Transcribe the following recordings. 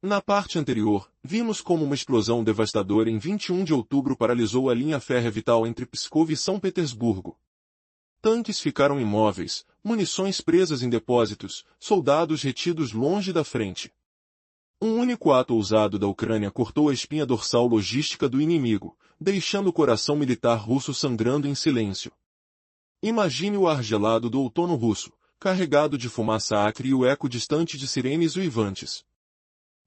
Na parte anterior, vimos como uma explosão devastadora em 21 de outubro paralisou a linha férrea vital entre Pskov e São Petersburgo. Tanques ficaram imóveis, munições presas em depósitos, soldados retidos longe da frente. Um único ato ousado da Ucrânia cortou a espinha dorsal logística do inimigo, deixando o coração militar russo sangrando em silêncio. Imagine o ar gelado do outono russo, carregado de fumaça acre e o eco distante de sirenes uivantes.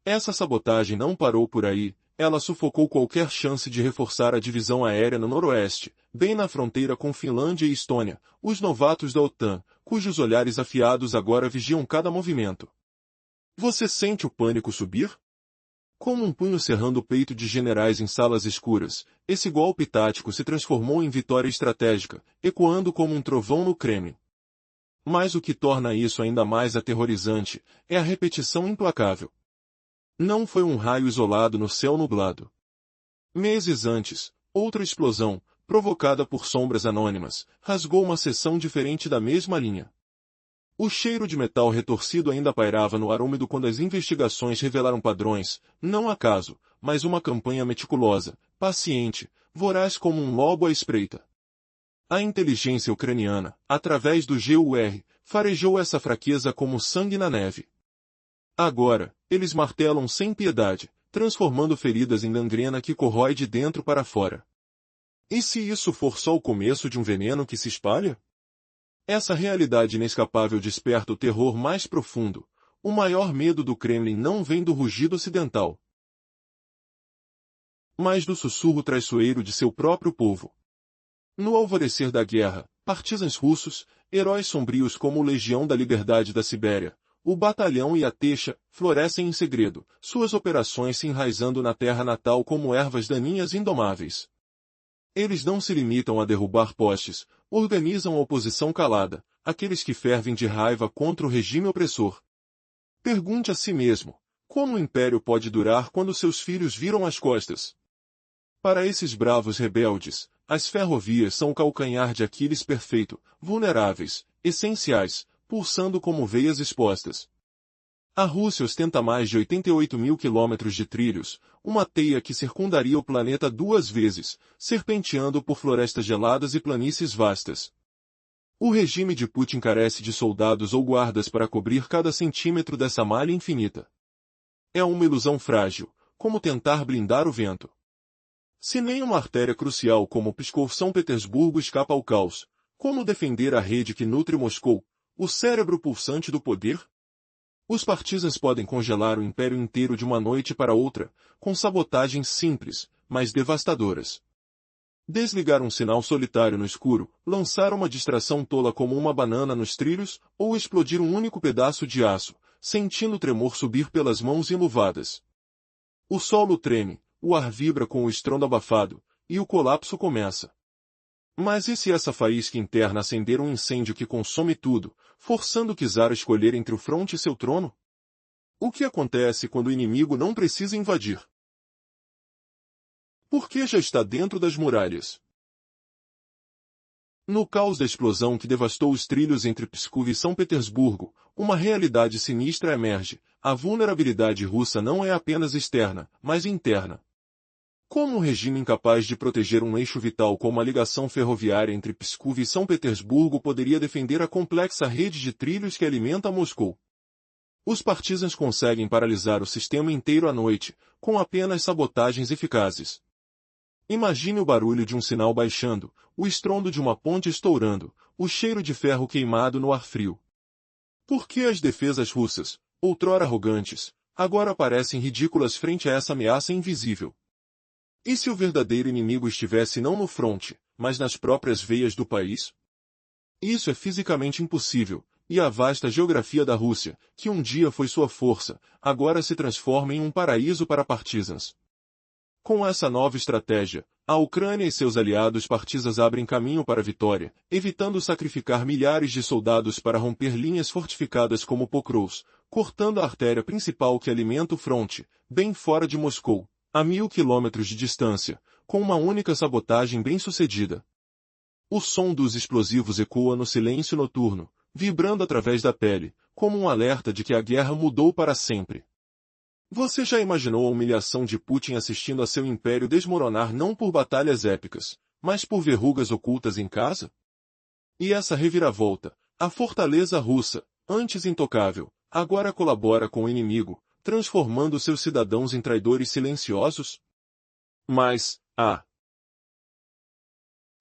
Essa sabotagem não parou por aí, ela sufocou qualquer chance de reforçar a divisão aérea no noroeste, bem na fronteira com Finlândia e Estônia, os novatos da OTAN, cujos olhares afiados agora vigiam cada movimento. Você sente o pânico subir? Como um punho cerrando o peito de generais em salas escuras, esse golpe tático se transformou em vitória estratégica, ecoando como um trovão no Kremlin. Mas o que torna isso ainda mais aterrorizante é a repetição implacável. Não foi um raio isolado no céu nublado. Meses antes, outra explosão, provocada por sombras anônimas, rasgou uma seção diferente da mesma linha. O cheiro de metal retorcido ainda pairava no ar úmido quando as investigações revelaram padrões, não acaso, mas uma campanha meticulosa, paciente, voraz como um lobo à espreita. A inteligência ucraniana, através do GUR, farejou essa fraqueza como sangue na neve. Agora, eles martelam sem piedade, transformando feridas em gangrena que corrói de dentro para fora. E se isso for só o começo de um veneno que se espalha? Essa realidade inescapável desperta o terror mais profundo. O maior medo do Kremlin não vem do rugido ocidental, mas do sussurro traiçoeiro de seu próprio povo. No alvorecer da guerra, partisans russos, heróis sombrios como o Legião da Liberdade da Sibéria, o Batalhão e a Techa, florescem em segredo, suas operações se enraizando na terra natal como ervas daninhas indomáveis. Eles não se limitam a derrubar postes, organizam a oposição calada, aqueles que fervem de raiva contra o regime opressor. Pergunte a si mesmo, como o império pode durar quando seus filhos viram as costas? Para esses bravos rebeldes, as ferrovias são o calcanhar de Aquiles perfeito, vulneráveis, essenciais, pulsando como veias expostas. A Rússia ostenta mais de 88 mil quilômetros de trilhos, uma teia que circundaria o planeta 2 vezes, serpenteando por florestas geladas e planícies vastas. O regime de Putin carece de soldados ou guardas para cobrir cada centímetro dessa malha infinita. É uma ilusão frágil, como tentar blindar o vento. Se nem uma artéria crucial como Pskov-São Petersburgo escapa ao caos, como defender a rede que nutre Moscou, o cérebro pulsante do poder? Os partisans podem congelar o império inteiro de uma noite para outra, com sabotagens simples, mas devastadoras. Desligar um sinal solitário no escuro, lançar uma distração tola como uma banana nos trilhos, ou explodir um único pedaço de aço, sentindo o tremor subir pelas mãos enluvadas. O solo treme, o ar vibra com o estrondo abafado, e o colapso começa. Mas e se essa faísca interna acender um incêndio que consome tudo, forçando o czar a escolher entre o fronte e seu trono? O que acontece quando o inimigo não precisa invadir? Porque já está dentro das muralhas. No caos da explosão que devastou os trilhos entre Pskov e São Petersburgo, uma realidade sinistra emerge. A vulnerabilidade russa não é apenas externa, mas interna. Como um regime incapaz de proteger um eixo vital como a ligação ferroviária entre Pskov e São Petersburgo poderia defender a complexa rede de trilhos que alimenta Moscou? Os partisans conseguem paralisar o sistema inteiro à noite, com apenas sabotagens eficazes. Imagine o barulho de um sinal baixando, o estrondo de uma ponte estourando, o cheiro de ferro queimado no ar frio. Por que as defesas russas, outrora arrogantes, agora parecem ridículas frente a essa ameaça invisível? E se o verdadeiro inimigo estivesse não no fronte, mas nas próprias veias do país? Isso é fisicamente impossível, e a vasta geografia da Rússia, que um dia foi sua força, agora se transforma em um paraíso para partisans. Com essa nova estratégia, a Ucrânia e seus aliados partisans abrem caminho para a vitória, evitando sacrificar milhares de soldados para romper linhas fortificadas como Pokrovsk, cortando a artéria principal que alimenta o fronte, bem fora de Moscou, a 1000 quilômetros de distância, com uma única sabotagem bem-sucedida. O som dos explosivos ecoa no silêncio noturno, vibrando através da pele, como um alerta de que a guerra mudou para sempre. Você já imaginou a humilhação de Putin assistindo a seu império desmoronar não por batalhas épicas, mas por verrugas ocultas em casa? E essa reviravolta, a fortaleza russa, antes intocável, agora colabora com o inimigo, transformando seus cidadãos em traidores silenciosos? Mas,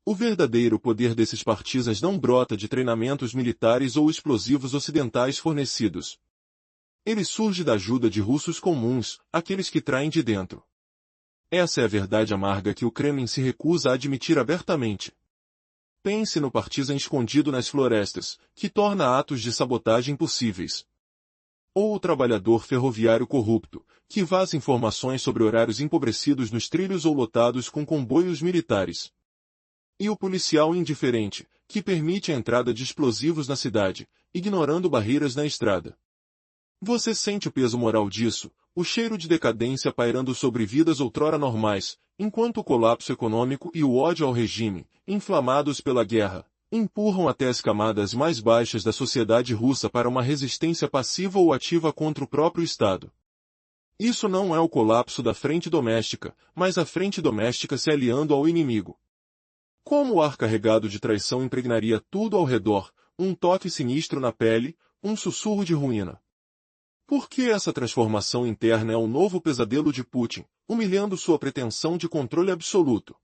o verdadeiro poder desses partisans não brota de treinamentos militares ou explosivos ocidentais fornecidos. Ele surge da ajuda de russos comuns, aqueles que traem de dentro. Essa é a verdade amarga que o Kremlin se recusa a admitir abertamente. Pense no partisan escondido nas florestas, que torna atos de sabotagem possíveis. Ou o trabalhador ferroviário corrupto, que vaza informações sobre horários empobrecidos nos trilhos ou lotados com comboios militares. E o policial indiferente, que permite a entrada de explosivos na cidade, ignorando barreiras na estrada. Você sente o peso moral disso, o cheiro de decadência pairando sobre vidas outrora normais, enquanto o colapso econômico e o ódio ao regime, inflamados pela guerra, empurram até as camadas mais baixas da sociedade russa para uma resistência passiva ou ativa contra o próprio Estado. Isso não é o colapso da frente doméstica, mas a frente doméstica se aliando ao inimigo. Como o ar carregado de traição impregnaria tudo ao redor, um toque sinistro na pele, um sussurro de ruína. Por que essa transformação interna é um novo pesadelo de Putin, humilhando sua pretensão de controle absoluto?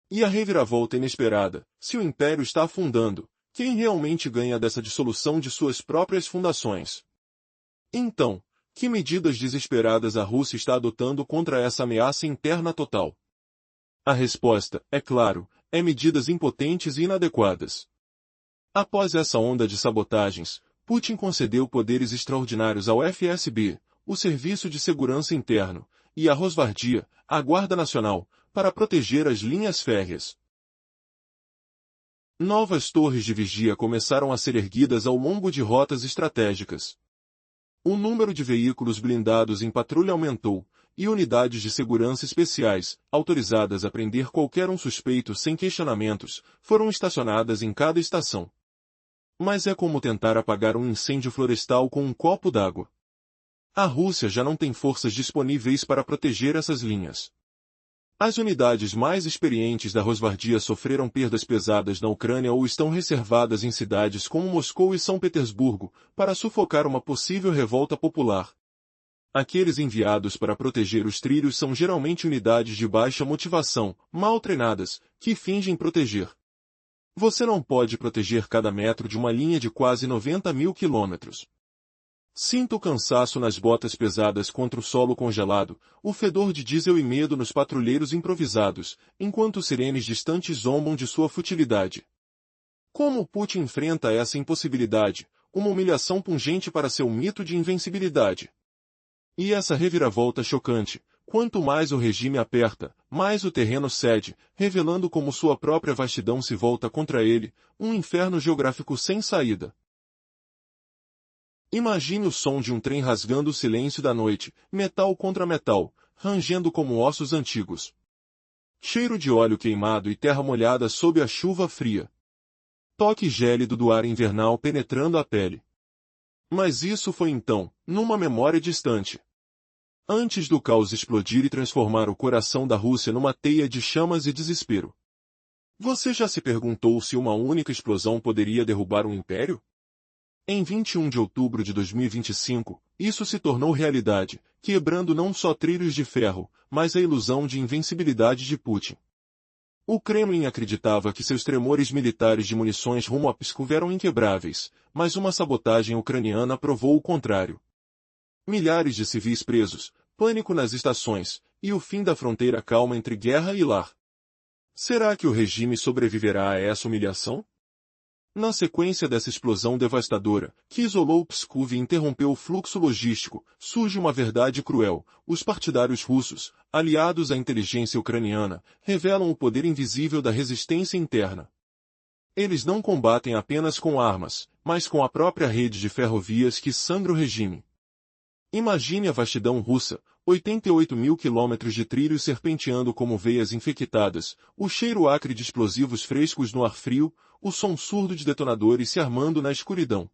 E a reviravolta inesperada, se o império está afundando, quem realmente ganha dessa dissolução de suas próprias fundações? Então, que medidas desesperadas a Rússia está adotando contra essa ameaça interna total? A resposta, é claro, é medidas impotentes e inadequadas. Após essa onda de sabotagens, Putin concedeu poderes extraordinários ao FSB, o Serviço de Segurança Interno, e à Rosvardia, a Guarda Nacional, para proteger as linhas férreas. Novas torres de vigia começaram a ser erguidas ao longo de rotas estratégicas. O número de veículos blindados em patrulha aumentou, e unidades de segurança especiais, autorizadas a prender qualquer um suspeito sem questionamentos, foram estacionadas em cada estação. Mas é como tentar apagar um incêndio florestal com um copo d'água. A Rússia já não tem forças disponíveis para proteger essas linhas. As unidades mais experientes da Rosvardia sofreram perdas pesadas na Ucrânia ou estão reservadas em cidades como Moscou e São Petersburgo, para sufocar uma possível revolta popular. Aqueles enviados para proteger os trilhos são geralmente unidades de baixa motivação, mal treinadas, que fingem proteger. Você não pode proteger cada metro de uma linha de quase 90 mil quilômetros. Sinta o cansaço nas botas pesadas contra o solo congelado, o fedor de diesel e medo nos patrulheiros improvisados, enquanto sirenes distantes zombam de sua futilidade. Como Putin enfrenta essa impossibilidade, uma humilhação pungente para seu mito de invencibilidade? E essa reviravolta chocante, quanto mais o regime aperta, mais o terreno cede, revelando como sua própria vastidão se volta contra ele, um inferno geográfico sem saída. Imagine o som de um trem rasgando o silêncio da noite, metal contra metal, rangendo como ossos antigos. Cheiro de óleo queimado e terra molhada sob a chuva fria. Toque gélido do ar invernal penetrando a pele. Mas isso foi então, numa memória distante. Antes do caos explodir e transformar o coração da Rússia numa teia de chamas e desespero. Você já se perguntou se uma única explosão poderia derrubar um império? Em 21 de outubro de 2025, isso se tornou realidade, quebrando não só trilhos de ferro, mas a ilusão de invencibilidade de Putin. O Kremlin acreditava que seus tremores militares de munições rumo a Pskov eram inquebráveis, mas uma sabotagem ucraniana provou o contrário. Milhares de civis presos, pânico nas estações, e o fim da fronteira calma entre guerra e lar. Será que o regime sobreviverá a essa humilhação? Na sequência dessa explosão devastadora, que isolou Pskov e interrompeu o fluxo logístico, surge uma verdade cruel. Os partidários russos, aliados à inteligência ucraniana, revelam o poder invisível da resistência interna. Eles não combatem apenas com armas, mas com a própria rede de ferrovias que sangra o regime. Imagine a vastidão russa, 88 mil quilômetros de trilhos serpenteando como veias infectadas, o cheiro acre de explosivos frescos no ar frio, o som surdo de detonadores se armando na escuridão.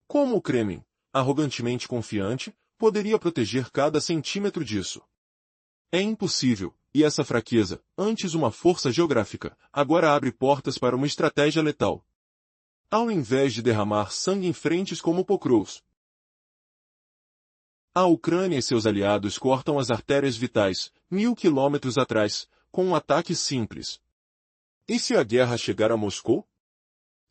Como o Kremlin, arrogantemente confiante, poderia proteger cada centímetro disso. É impossível, e essa fraqueza, antes uma força geográfica, agora abre portas para uma estratégia letal. Ao invés de derramar sangue em frentes como Pokrovsk, a Ucrânia e seus aliados cortam as artérias vitais, 1000 quilômetros atrás, com um ataque simples. E se a guerra chegar a Moscou?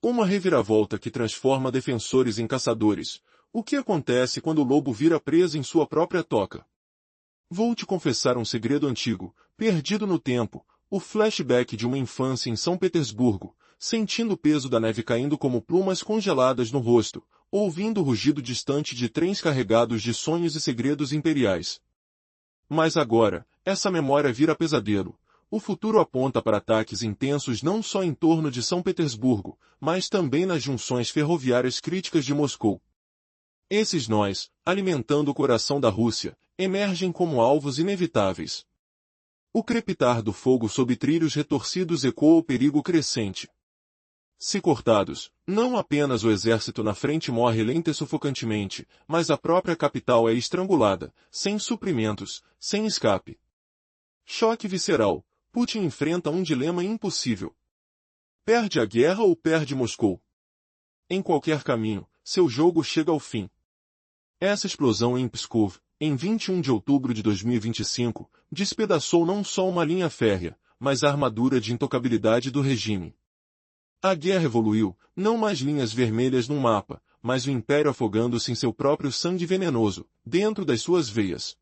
Uma reviravolta que transforma defensores em caçadores. O que acontece quando o lobo vira presa em sua própria toca? Vou te confessar um segredo antigo, perdido no tempo, o flashback de uma infância em São Petersburgo, sentindo o peso da neve caindo como plumas congeladas no rosto, ouvindo o rugido distante de trens carregados de sonhos e segredos imperiais. Mas agora, essa memória vira pesadelo. O futuro aponta para ataques intensos não só em torno de São Petersburgo, mas também nas junções ferroviárias críticas de Moscou. Esses nós, alimentando o coração da Rússia, emergem como alvos inevitáveis. O crepitar do fogo sob trilhos retorcidos ecoa o perigo crescente. Se cortados, não apenas o exército na frente morre lenta e sufocantemente, mas a própria capital é estrangulada, sem suprimentos, sem escape. Choque visceral. Putin enfrenta um dilema impossível. Perde a guerra ou perde Moscou? Em qualquer caminho, seu jogo chega ao fim. Essa explosão em Pskov, em 21 de outubro de 2025, despedaçou não só uma linha férrea, mas a armadura de intocabilidade do regime. A guerra evoluiu, não mais linhas vermelhas no mapa, mas o império afogando-se em seu próprio sangue venenoso, dentro das suas veias.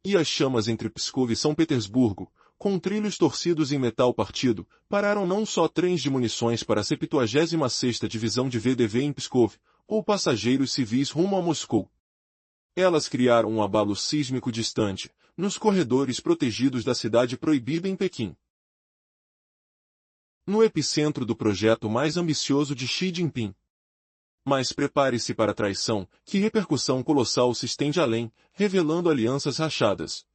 E as chamas entre Pskov e São Petersburgo, com trilhos torcidos em metal partido, pararam não só trens de munições para a 76ª Divisão de VDV em Pskov, ou passageiros civis rumo a Moscou. Elas criaram um abalo sísmico distante, nos corredores protegidos da cidade proibida em Pequim. No epicentro do projeto mais ambicioso de Xi Jinping. Mas prepare-se para a traição, que repercussão colossal se estende além, revelando alianças rachadas.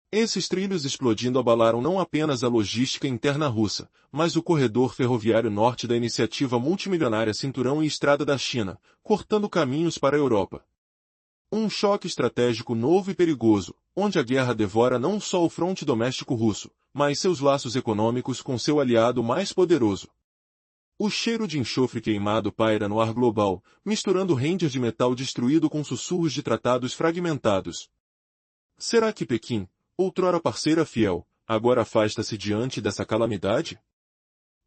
Esses trilhos explodindo abalaram não apenas a logística interna russa, mas o corredor ferroviário norte da iniciativa multimilionária Cinturão e Estrada da China, cortando caminhos para a Europa. Um choque estratégico novo e perigoso, onde a guerra devora não só o fronte doméstico russo, mas seus laços econômicos com seu aliado mais poderoso. O cheiro de enxofre queimado paira no ar global, misturando render de metal destruído com sussurros de tratados fragmentados. Será que Pequim, outrora parceira fiel, agora afasta-se diante dessa calamidade?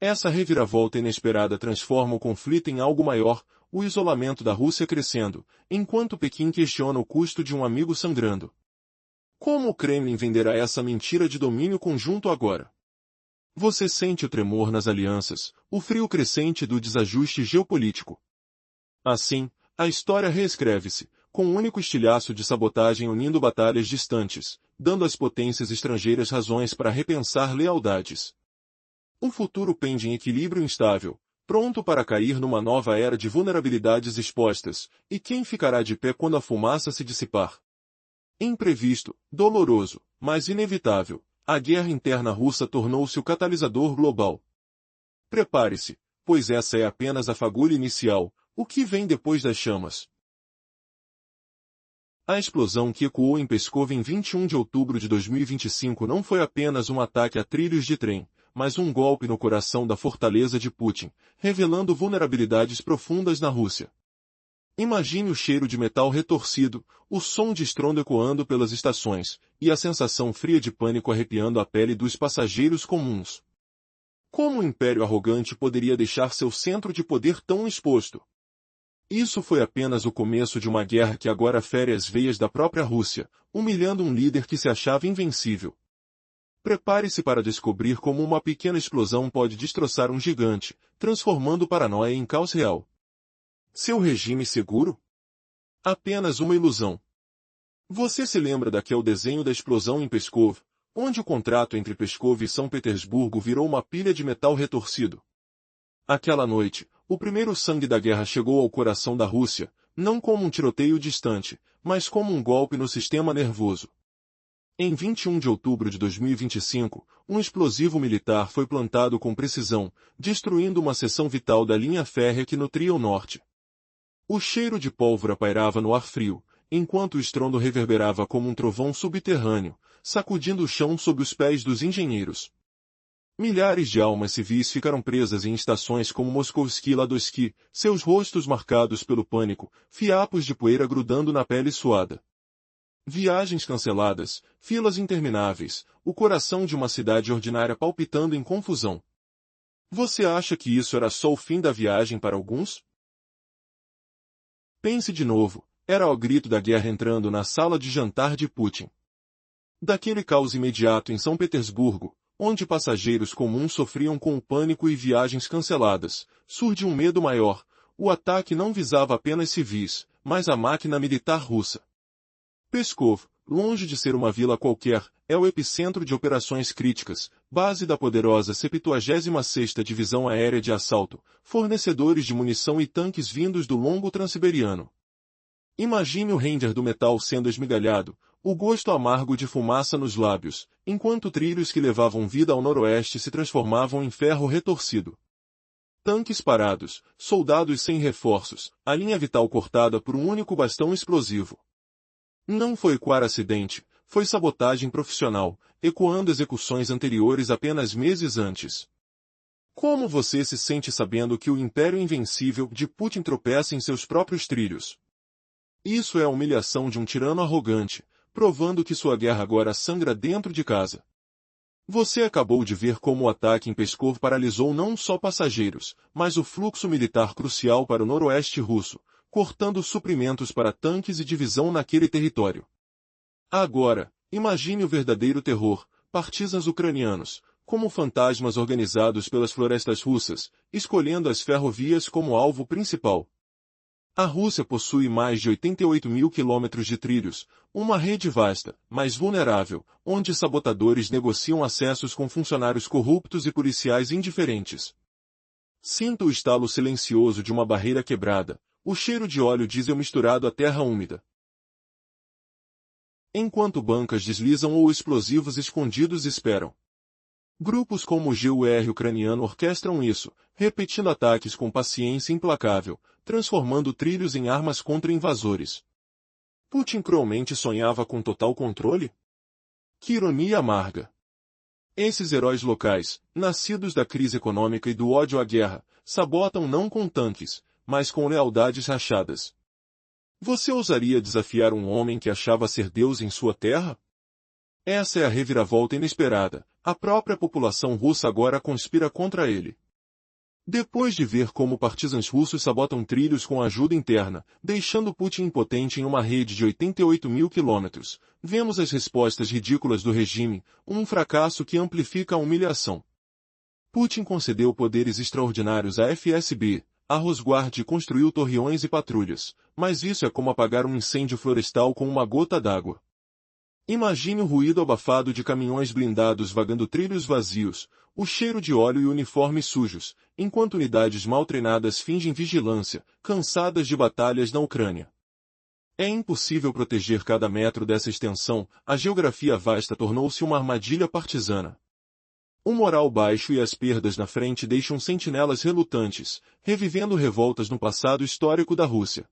Essa reviravolta inesperada transforma o conflito em algo maior, o isolamento da Rússia crescendo, enquanto Pequim questiona o custo de um amigo sangrando. Como o Kremlin venderá essa mentira de domínio conjunto agora? Você sente o tremor nas alianças, o frio crescente do desajuste geopolítico. Assim, a história reescreve-se, com um único estilhaço de sabotagem unindo batalhas distantes, dando às potências estrangeiras razões para repensar lealdades. Um futuro pende em equilíbrio instável, pronto para cair numa nova era de vulnerabilidades expostas, e quem ficará de pé quando a fumaça se dissipar? Imprevisto, doloroso, mas inevitável, a guerra interna russa tornou-se o catalisador global. Prepare-se, pois essa é apenas a fagulha inicial, o que vem depois das chamas. A explosão que ecoou em Pskov em 21 de outubro de 2025 não foi apenas um ataque a trilhos de trem, mas um golpe no coração da fortaleza de Putin, revelando vulnerabilidades profundas na Rússia. Imagine o cheiro de metal retorcido, o som de estrondo ecoando pelas estações, e a sensação fria de pânico arrepiando a pele dos passageiros comuns. Como o império arrogante poderia deixar seu centro de poder tão exposto? Isso foi apenas o começo de uma guerra que agora fere as veias da própria Rússia, humilhando um líder que se achava invencível. Prepare-se para descobrir como uma pequena explosão pode destroçar um gigante, transformando paranoia em caos real. Seu regime seguro? Apenas uma ilusão. Você se lembra daquele desenho da explosão em Pskov, onde o contrato entre Pskov e São Petersburgo virou uma pilha de metal retorcido? Aquela noite, o primeiro sangue da guerra chegou ao coração da Rússia, não como um tiroteio distante, mas como um golpe no sistema nervoso. Em 21 de outubro de 2025, um explosivo militar foi plantado com precisão, destruindo uma seção vital da linha férrea que nutria o norte. O cheiro de pólvora pairava no ar frio, enquanto o estrondo reverberava como um trovão subterrâneo, sacudindo o chão sob os pés dos engenheiros. Milhares de almas civis ficaram presas em estações como Moskovski e Ladovski, seus rostos marcados pelo pânico, fiapos de poeira grudando na pele suada. Viagens canceladas, filas intermináveis, o coração de uma cidade ordinária palpitando em confusão. Você acha que isso era só o fim da viagem para alguns? Pense de novo, era o grito da guerra entrando na sala de jantar de Putin. Daquele caos imediato em São Petersburgo, onde passageiros comuns sofriam com o pânico e viagens canceladas, surge um medo maior. O ataque não visava apenas civis, mas a máquina militar russa. Pskov, longe de ser uma vila qualquer, é o epicentro de operações críticas, base da poderosa 76ª Divisão Aérea de Assalto, fornecedores de munição e tanques vindos do longo Transiberiano. Imagine o render do metal sendo esmigalhado, o gosto amargo de fumaça nos lábios, enquanto trilhos que levavam vida ao noroeste se transformavam em ferro retorcido. Tanques parados, soldados sem reforços, a linha vital cortada por um único bastão explosivo. Não foi qualquer acidente, foi sabotagem profissional, ecoando execuções anteriores apenas meses antes. Como você se sente sabendo que o Império Invencível de Putin tropeça em seus próprios trilhos? Isso é a humilhação de um tirano arrogante, provando que sua guerra agora sangra dentro de casa. Você acabou de ver como o ataque em Pskov paralisou não só passageiros, mas o fluxo militar crucial para o noroeste russo, cortando suprimentos para tanques e divisão naquele território. Agora, imagine o verdadeiro terror, partisans ucranianos, como fantasmas organizados pelas florestas russas, escolhendo as ferrovias como alvo principal. A Rússia possui mais de 88 mil quilômetros de trilhos, uma rede vasta, mas vulnerável, onde sabotadores negociam acessos com funcionários corruptos e policiais indiferentes. Sinta o estalo silencioso de uma barreira quebrada, o cheiro de óleo diesel misturado à terra úmida. Enquanto bancas deslizam ou explosivos escondidos esperam. Grupos como o GUR ucraniano orquestram isso, repetindo ataques com paciência implacável, transformando trilhos em armas contra invasores. Putin cruelmente sonhava com total controle? Que ironia amarga! Esses heróis locais, nascidos da crise econômica e do ódio à guerra, sabotam não com tanques, mas com lealdades rachadas. Você ousaria desafiar um homem que achava ser Deus em sua terra? Essa é a reviravolta inesperada. A própria população russa agora conspira contra ele. Depois de ver como partisans russos sabotam trilhos com ajuda interna, deixando Putin impotente em uma rede de 88 mil quilômetros, vemos as respostas ridículas do regime, um fracasso que amplifica a humilhação. Putin concedeu poderes extraordinários à FSB, a Rosguard construiu torreões e patrulhas, mas isso é como apagar um incêndio florestal com uma gota d'água. Imagine o ruído abafado de caminhões blindados vagando trilhos vazios, o cheiro de óleo e uniformes sujos, enquanto unidades mal treinadas fingem vigilância, cansadas de batalhas na Ucrânia. É impossível proteger cada metro dessa extensão, a geografia vasta tornou-se uma armadilha partisana. O moral baixo e as perdas na frente deixam sentinelas relutantes, revivendo revoltas no passado histórico da Rússia.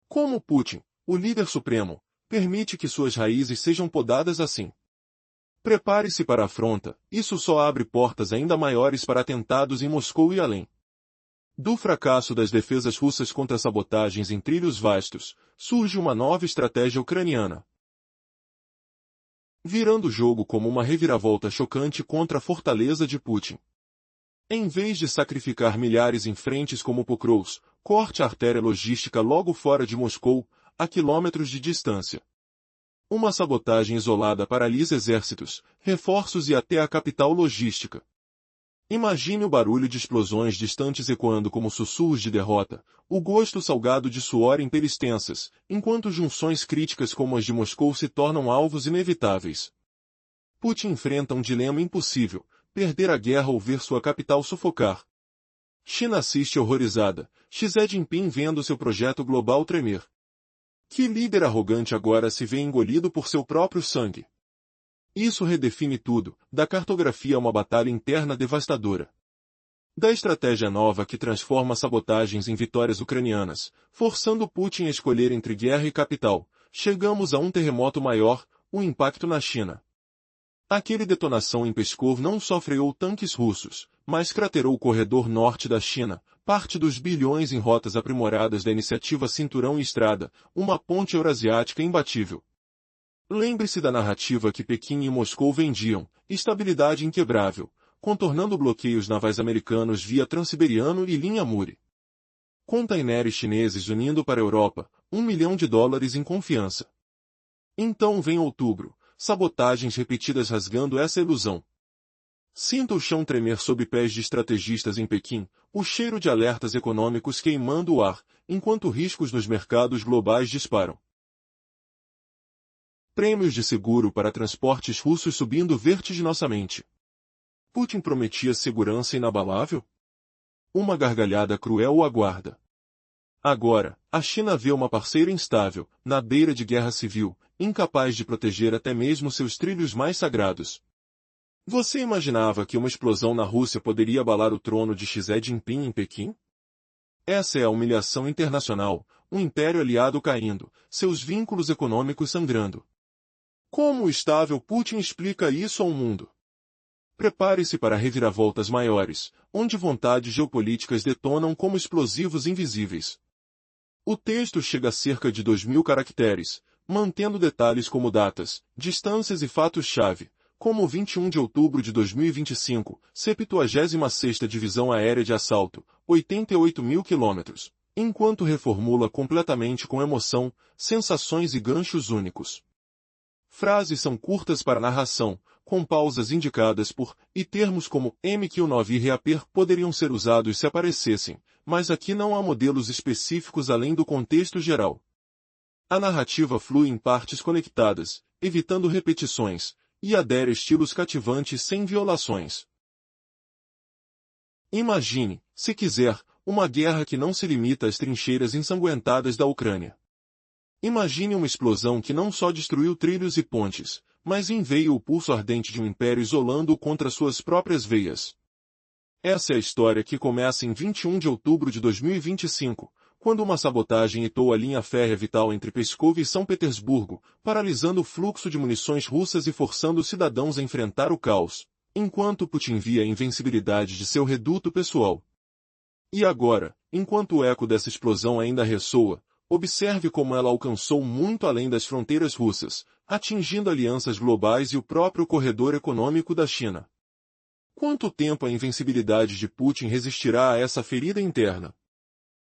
Como Putin, o líder supremo, permite que suas raízes sejam podadas assim? Prepare-se para a afronta, isso só abre portas ainda maiores para atentados em Moscou e além. Do fracasso das defesas russas contra sabotagens em trilhos vastos, surge uma nova estratégia ucraniana. Virando o jogo como uma reviravolta chocante contra a fortaleza de Putin. Em vez de sacrificar milhares em frentes como Pokrovsk, corte a artéria logística logo fora de Moscou, a quilômetros de distância. Uma sabotagem isolada paralisa exércitos, reforços e até a capital logística. Imagine o barulho de explosões distantes ecoando como sussurros de derrota, o gosto salgado de suor em peristensas, enquanto junções críticas como as de Moscou se tornam alvos inevitáveis. Putin enfrenta um dilema impossível, perder a guerra ou ver sua capital sufocar. China assiste horrorizada, Xi Jinping vendo seu projeto global tremer. Que líder arrogante agora se vê engolido por seu próprio sangue? Isso redefine tudo, da cartografia a uma batalha interna devastadora. Da estratégia nova que transforma sabotagens em vitórias ucranianas, forçando Putin a escolher entre guerra e capital, chegamos a um terremoto maior, o impacto na China. Aquele detonação em Pskov não só freou tanques russos, mas craterou o corredor norte da China, parte dos bilhões em rotas aprimoradas da iniciativa Cinturão e Estrada, uma ponte eurasiática imbatível. Lembre-se da narrativa que Pequim e Moscou vendiam, estabilidade inquebrável, contornando bloqueios navais americanos via Transiberiano e linha Muri. Containers chineses unindo para a Europa, $1 milhão em confiança. Então vem outubro, sabotagens repetidas rasgando essa ilusão. Sinta o chão tremer sob pés de estrategistas em Pequim, o cheiro de alertas econômicos queimando o ar, enquanto riscos nos mercados globais disparam. Prêmios de seguro para transportes russos subindo vertiginosamente. Putin prometia segurança inabalável? Uma gargalhada cruel o aguarda. Agora, a China vê uma parceira instável, na beira de guerra civil, incapaz de proteger até mesmo seus trilhos mais sagrados. Você imaginava que uma explosão na Rússia poderia abalar o trono de Xi Jinping em Pequim? Essa é a humilhação internacional, um império aliado caindo, seus vínculos econômicos sangrando. Como o estável Putin explica isso ao mundo? Prepare-se para reviravoltas maiores, onde vontades geopolíticas detonam como explosivos invisíveis. O texto chega a cerca de 2.000 caracteres, mantendo detalhes como datas, distâncias e fatos-chave, como 21 de outubro de 2025, 76ª Divisão Aérea de Assalto, 88.000 quilômetros, enquanto reformula completamente com emoção, sensações e ganchos únicos. Frases são curtas para narração, com pausas indicadas por, e termos como MQ9 e reaper poderiam ser usados se aparecessem, mas aqui não há modelos específicos além do contexto geral. A narrativa flui em partes conectadas, evitando repetições, e adere estilos cativantes sem violações. Imagine, se quiser, uma guerra que não se limita às trincheiras ensanguentadas da Ucrânia. Imagine uma explosão que não só destruiu trilhos e pontes, mas enveia o pulso ardente de um império isolando-o contra suas próprias veias. Essa é a história que começa em 21 de outubro de 2025, quando uma sabotagem hitou a linha férrea vital entre Pskov e São Petersburgo, paralisando o fluxo de munições russas e forçando os cidadãos a enfrentar o caos, enquanto Putin via a invencibilidade de seu reduto pessoal. E agora, enquanto o eco dessa explosão ainda ressoa, observe como ela alcançou muito além das fronteiras russas, atingindo alianças globais e o próprio corredor econômico da China. Quanto tempo a invencibilidade de Putin resistirá a essa ferida interna?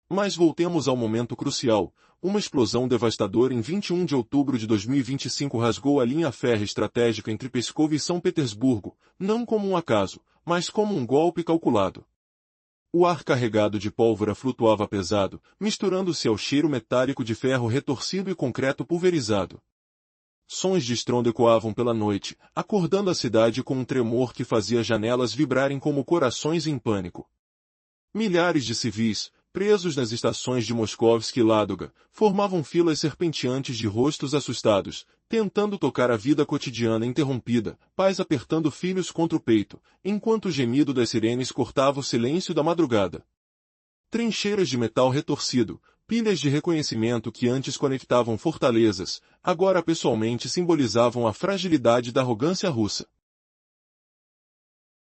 Mas voltemos ao momento crucial. Uma explosão devastadora em 21 de outubro de 2025 rasgou a linha férrea estratégica entre Pskov e São Petersburgo, não como um acaso, mas como um golpe calculado. O ar carregado de pólvora flutuava pesado, misturando-se ao cheiro metálico de ferro retorcido e concreto pulverizado. Sons de estrondo ecoavam pela noite, acordando a cidade com um tremor que fazia janelas vibrarem como corações em pânico. Milhares de civis, presos nas estações de Moskovsk e Ládoga, formavam filas serpenteantes de rostos assustados, tentando tocar a vida cotidiana interrompida, pais apertando filhos contra o peito, enquanto o gemido das sirenes cortava o silêncio da madrugada. Trincheiras de metal retorcido, pilhas de reconhecimento que antes conectavam fortalezas, agora pessoalmente simbolizavam a fragilidade da arrogância russa.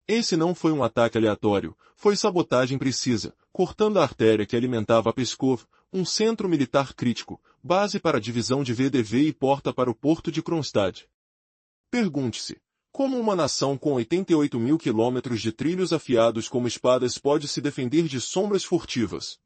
Esse não foi um ataque aleatório, foi sabotagem precisa, cortando a artéria que alimentava Pskov, um centro militar crítico, base para a divisão de VDV e porta para o porto de Kronstadt. Pergunte-se, como uma nação com 88.000 quilômetros de trilhos afiados como espadas pode se defender de sombras furtivas?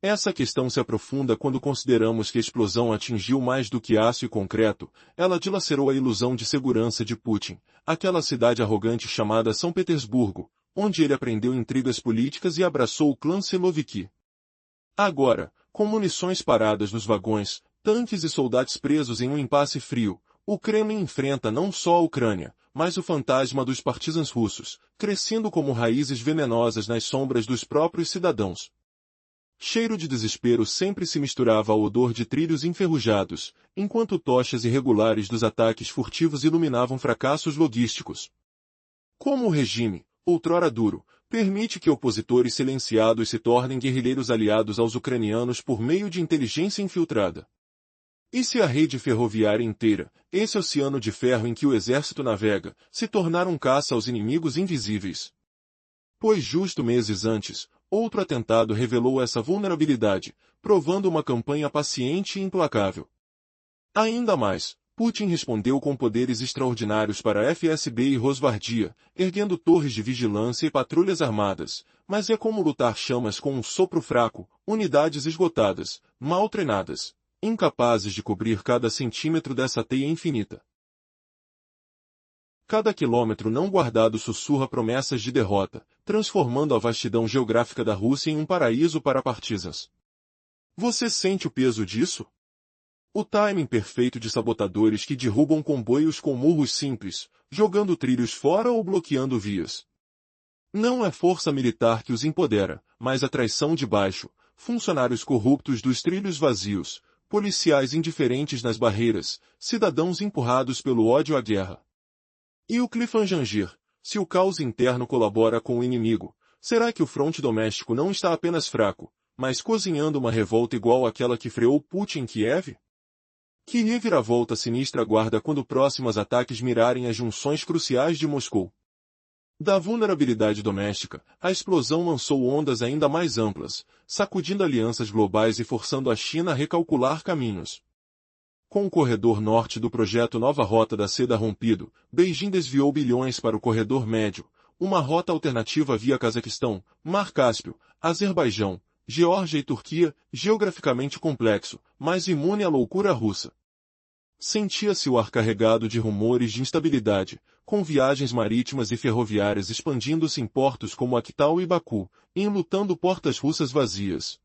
Essa questão se aprofunda quando consideramos que a explosão atingiu mais do que aço e concreto, ela dilacerou a ilusão de segurança de Putin, aquela cidade arrogante chamada São Petersburgo, onde ele aprendeu intrigas políticas e abraçou o clã Siloviki. Agora, com munições paradas nos vagões, tanques e soldados presos em um impasse frio, o Kremlin enfrenta não só a Ucrânia, mas o fantasma dos partisans russos, crescendo como raízes venenosas nas sombras dos próprios cidadãos. Cheiro de desespero sempre se misturava ao odor de trilhos enferrujados, enquanto tochas irregulares dos ataques furtivos iluminavam fracassos logísticos. Como o regime, outrora duro, Permite que opositores silenciados se tornem guerrilheiros aliados aos ucranianos por meio de inteligência infiltrada. E se a rede ferroviária inteira, esse oceano de ferro em que o exército navega, se tornar um caça aos inimigos invisíveis? Pois justo meses antes, outro atentado revelou essa vulnerabilidade, provando uma campanha paciente e implacável. Ainda mais, Putin respondeu com poderes extraordinários para a FSB e Rosvardia, erguendo torres de vigilância e patrulhas armadas, mas é como lutar chamas com um sopro fraco, unidades esgotadas, mal treinadas, incapazes de cobrir cada centímetro dessa teia infinita. Cada quilômetro não guardado sussurra promessas de derrota, transformando a vastidão geográfica da Rússia em um paraíso para partisans. Você sente o peso disso? O timing perfeito de sabotadores que derrubam comboios com murros simples, jogando trilhos fora ou bloqueando vias. Não é força militar que os empodera, mas a traição de baixo, funcionários corruptos dos trilhos vazios, policiais indiferentes nas barreiras, cidadãos empurrados pelo ódio à guerra. E o cliffhanger, se o caos interno colabora com o inimigo, será que o fronte doméstico não está apenas fraco, mas cozinhando uma revolta igual àquela que freou Putin em Kiev? Que reviravolta sinistra aguarda quando próximos ataques mirarem as junções cruciais de Moscou? Da vulnerabilidade doméstica, a explosão lançou ondas ainda mais amplas, sacudindo alianças globais e forçando a China a recalcular caminhos. Com o corredor norte do projeto Nova Rota da Seda rompido, Beijing desviou bilhões para o corredor médio, uma rota alternativa via Cazaquistão, Mar Cáspio, Azerbaijão, Geórgia e Turquia, geograficamente complexo, mas imune à loucura russa. Sentia-se o ar carregado de rumores de instabilidade, com viagens marítimas e ferroviárias expandindo-se em portos como Aktau e Baku, enlutando portas russas vazias.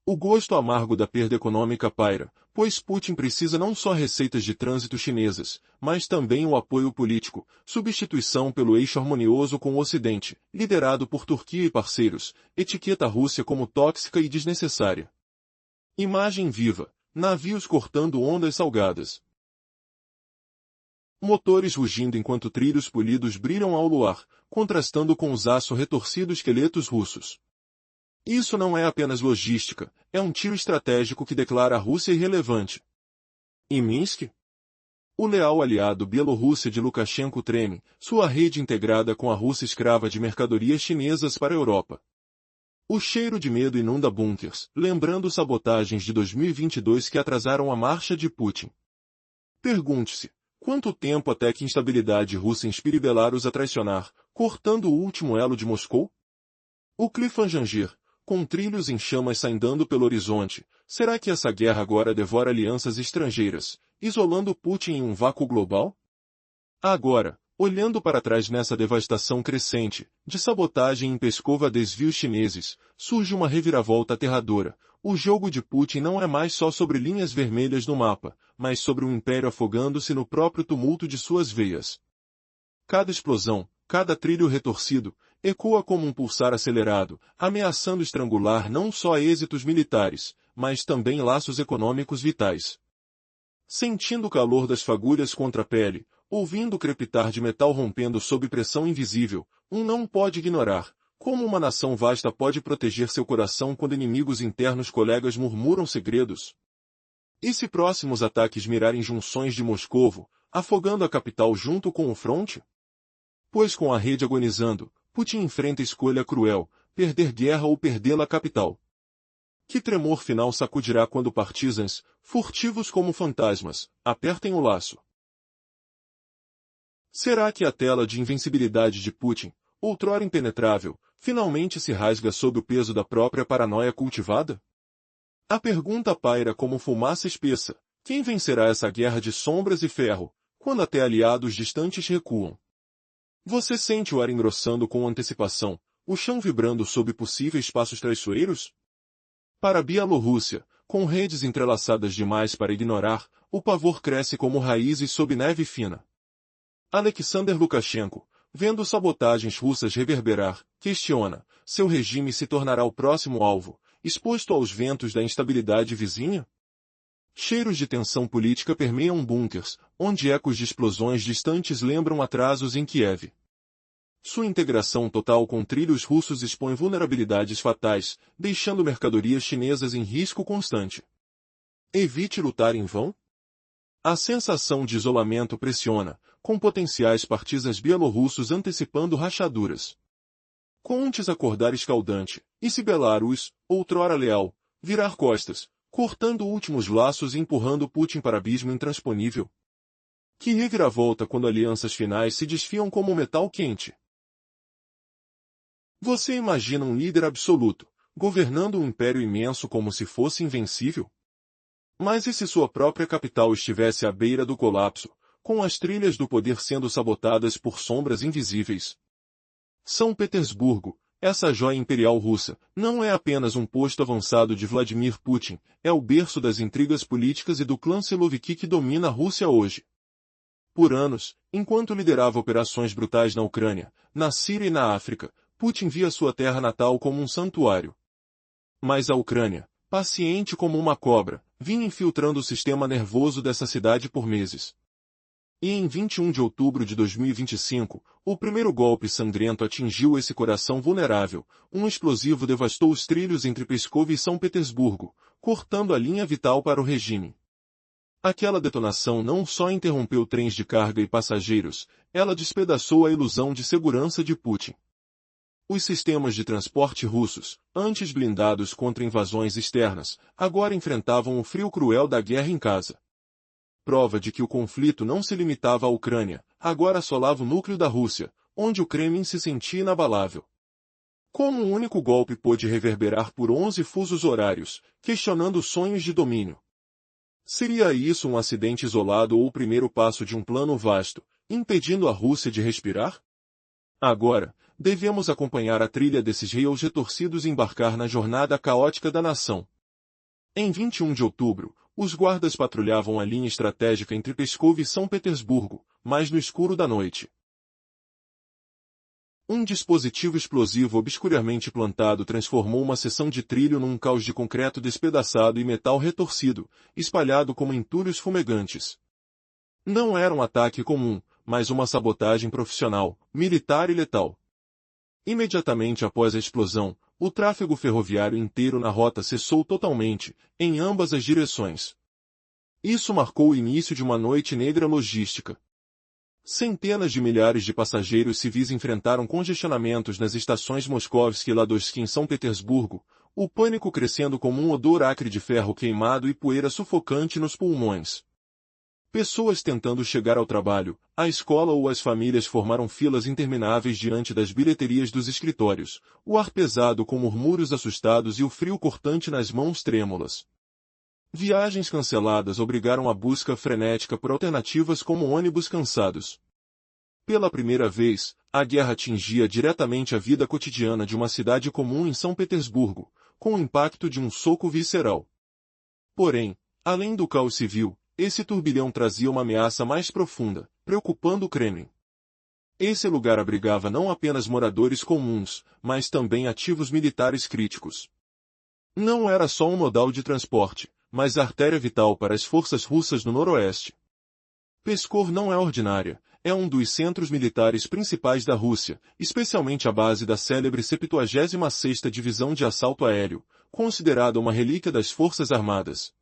O gosto amargo da perda econômica paira, pois Putin precisa não só receitas de trânsito chinesas, mas também o apoio político, substituição pelo eixo harmonioso com o Ocidente, liderado por Turquia e parceiros, etiqueta a Rússia como tóxica e desnecessária. Imagem viva, navios cortando ondas salgadas. Motores rugindo enquanto trilhos polidos brilham ao luar, contrastando com os aço retorcido esqueletos russos. Isso não é apenas logística, é um tiro estratégico que declara a Rússia irrelevante. E Minsk? O leal aliado Bielorrússia de Lukashenko treme, sua rede integrada com a Rússia escrava de mercadorias chinesas para a Europa. O cheiro de medo inunda bunkers, lembrando sabotagens de 2022 que atrasaram a marcha de Putin. Pergunte-se, quanto tempo até que instabilidade russa inspire Belarus a traicionar, cortando o último elo de Moscou? O cliffhanger, com trilhos em chamas saindo pelo horizonte, será que essa guerra agora devora alianças estrangeiras, isolando Putin em um vácuo global? Agora, olhando para trás nessa devastação crescente, de sabotagem em Peskov a desvios chineses, surge uma reviravolta aterradora. O jogo de Putin não é mais só sobre linhas vermelhas no mapa, mas sobre um império afogando-se no próprio tumulto de suas veias. Cada explosão, cada trilho retorcido, ecoa como um pulsar acelerado, ameaçando estrangular não só êxitos militares, mas também laços econômicos vitais. Sentindo o calor das fagulhas contra a pele, ouvindo o crepitar de metal rompendo sob pressão invisível, um não pode ignorar como uma nação vasta pode proteger seu coração quando inimigos internos colegas murmuram segredos. E se próximos ataques mirarem junções de Moscovo, afogando a capital junto com o fronte? Pois com a rede agonizando, Putin enfrenta escolha cruel, perder guerra ou perdê-la capital. Que tremor final sacudirá quando partisans, furtivos como fantasmas, apertem o laço? Será que a tela de invencibilidade de Putin, outrora impenetrável, finalmente se rasga sob o peso da própria paranoia cultivada? A pergunta paira como fumaça espessa: quem vencerá essa guerra de sombras e ferro, quando até aliados distantes recuam? Você sente o ar engrossando com antecipação, o chão vibrando sob possíveis passos traiçoeiros? Para a Bielorrússia, com redes entrelaçadas demais para ignorar, o pavor cresce como raízes sob neve fina. Alexander Lukashenko, vendo sabotagens russas reverberar, questiona: seu regime se tornará o próximo alvo, exposto aos ventos da instabilidade vizinha? Cheiros de tensão política permeiam bunkers, onde ecos de explosões distantes lembram atrasos em Kiev. Sua integração total com trilhos russos expõe vulnerabilidades fatais, deixando mercadorias chinesas em risco constante. Evite lutar em vão? A sensação de isolamento pressiona, com potenciais partisans bielorrussos antecipando rachaduras. Contes acordar escaldante, e se Belarus, outrora leal, virar costas, cortando últimos laços e empurrando Putin para abismo intransponível. Que reviravolta quando alianças finais se desfiam como metal quente. Você imagina um líder absoluto, governando um império imenso como se fosse invencível? Mas e se sua própria capital estivesse à beira do colapso, com as trilhas do poder sendo sabotadas por sombras invisíveis? São Petersburgo, essa joia imperial russa, não é apenas um posto avançado de Vladimir Putin, é o berço das intrigas políticas e do clã Siloviki que domina a Rússia hoje. Por anos, enquanto liderava operações brutais na Ucrânia, na Síria e na África, Putin via sua terra natal como um santuário. Mas a Ucrânia, paciente como uma cobra, vinha infiltrando o sistema nervoso dessa cidade por meses. E em 21 de outubro de 2025, o primeiro golpe sangrento atingiu esse coração vulnerável, um explosivo devastou os trilhos entre Pskov e São Petersburgo, cortando a linha vital para o regime. Aquela detonação não só interrompeu trens de carga e passageiros, ela despedaçou a ilusão de segurança de Putin. Os sistemas de transporte russos, antes blindados contra invasões externas, agora enfrentavam o frio cruel da guerra em casa. Prova de que o conflito não se limitava à Ucrânia, agora assolava o núcleo da Rússia, onde o Kremlin se sentia inabalável. Como um único golpe pôde reverberar por 11 fusos horários, questionando sonhos de domínio? Seria isso um acidente isolado ou o primeiro passo de um plano vasto, impedindo a Rússia de respirar? Agora, devemos acompanhar a trilha desses rios retorcidos e embarcar na jornada caótica da nação. Em 21 de outubro, os guardas patrulhavam a linha estratégica entre Pskov e São Petersburgo, mais no escuro da noite. Um dispositivo explosivo obscuramente plantado transformou uma seção de trilho num caos de concreto despedaçado e metal retorcido, espalhado como entulhos fumegantes. Não era um ataque comum, mas uma sabotagem profissional, militar e letal. Imediatamente após a explosão, o tráfego ferroviário inteiro na rota cessou totalmente, em ambas as direções. Isso marcou o início de uma noite negra logística. Centenas de milhares de passageiros civis enfrentaram congestionamentos nas estações Moskovsk e Ladovsk em São Petersburgo, o pânico crescendo como um odor acre de ferro queimado e poeira sufocante nos pulmões. Pessoas tentando chegar ao trabalho, à escola ou às famílias formaram filas intermináveis diante das bilheterias dos escritórios, o ar pesado com murmúrios assustados e o frio cortante nas mãos trêmulas. Viagens canceladas obrigaram a busca frenética por alternativas como ônibus cansados. Pela primeira vez, a guerra atingia diretamente a vida cotidiana de uma cidade comum em São Petersburgo, com o impacto de um soco visceral. Porém, além do caos civil, esse turbilhão trazia uma ameaça mais profunda, preocupando o Kremlin. Esse lugar abrigava não apenas moradores comuns, mas também ativos militares críticos. Não era só um modal de transporte, mas a artéria vital para as forças russas no noroeste. Pskov não é ordinária, é um dos centros militares principais da Rússia, especialmente a base da célebre 76ª Divisão de Assalto Aéreo, considerada uma relíquia das Forças Armadas.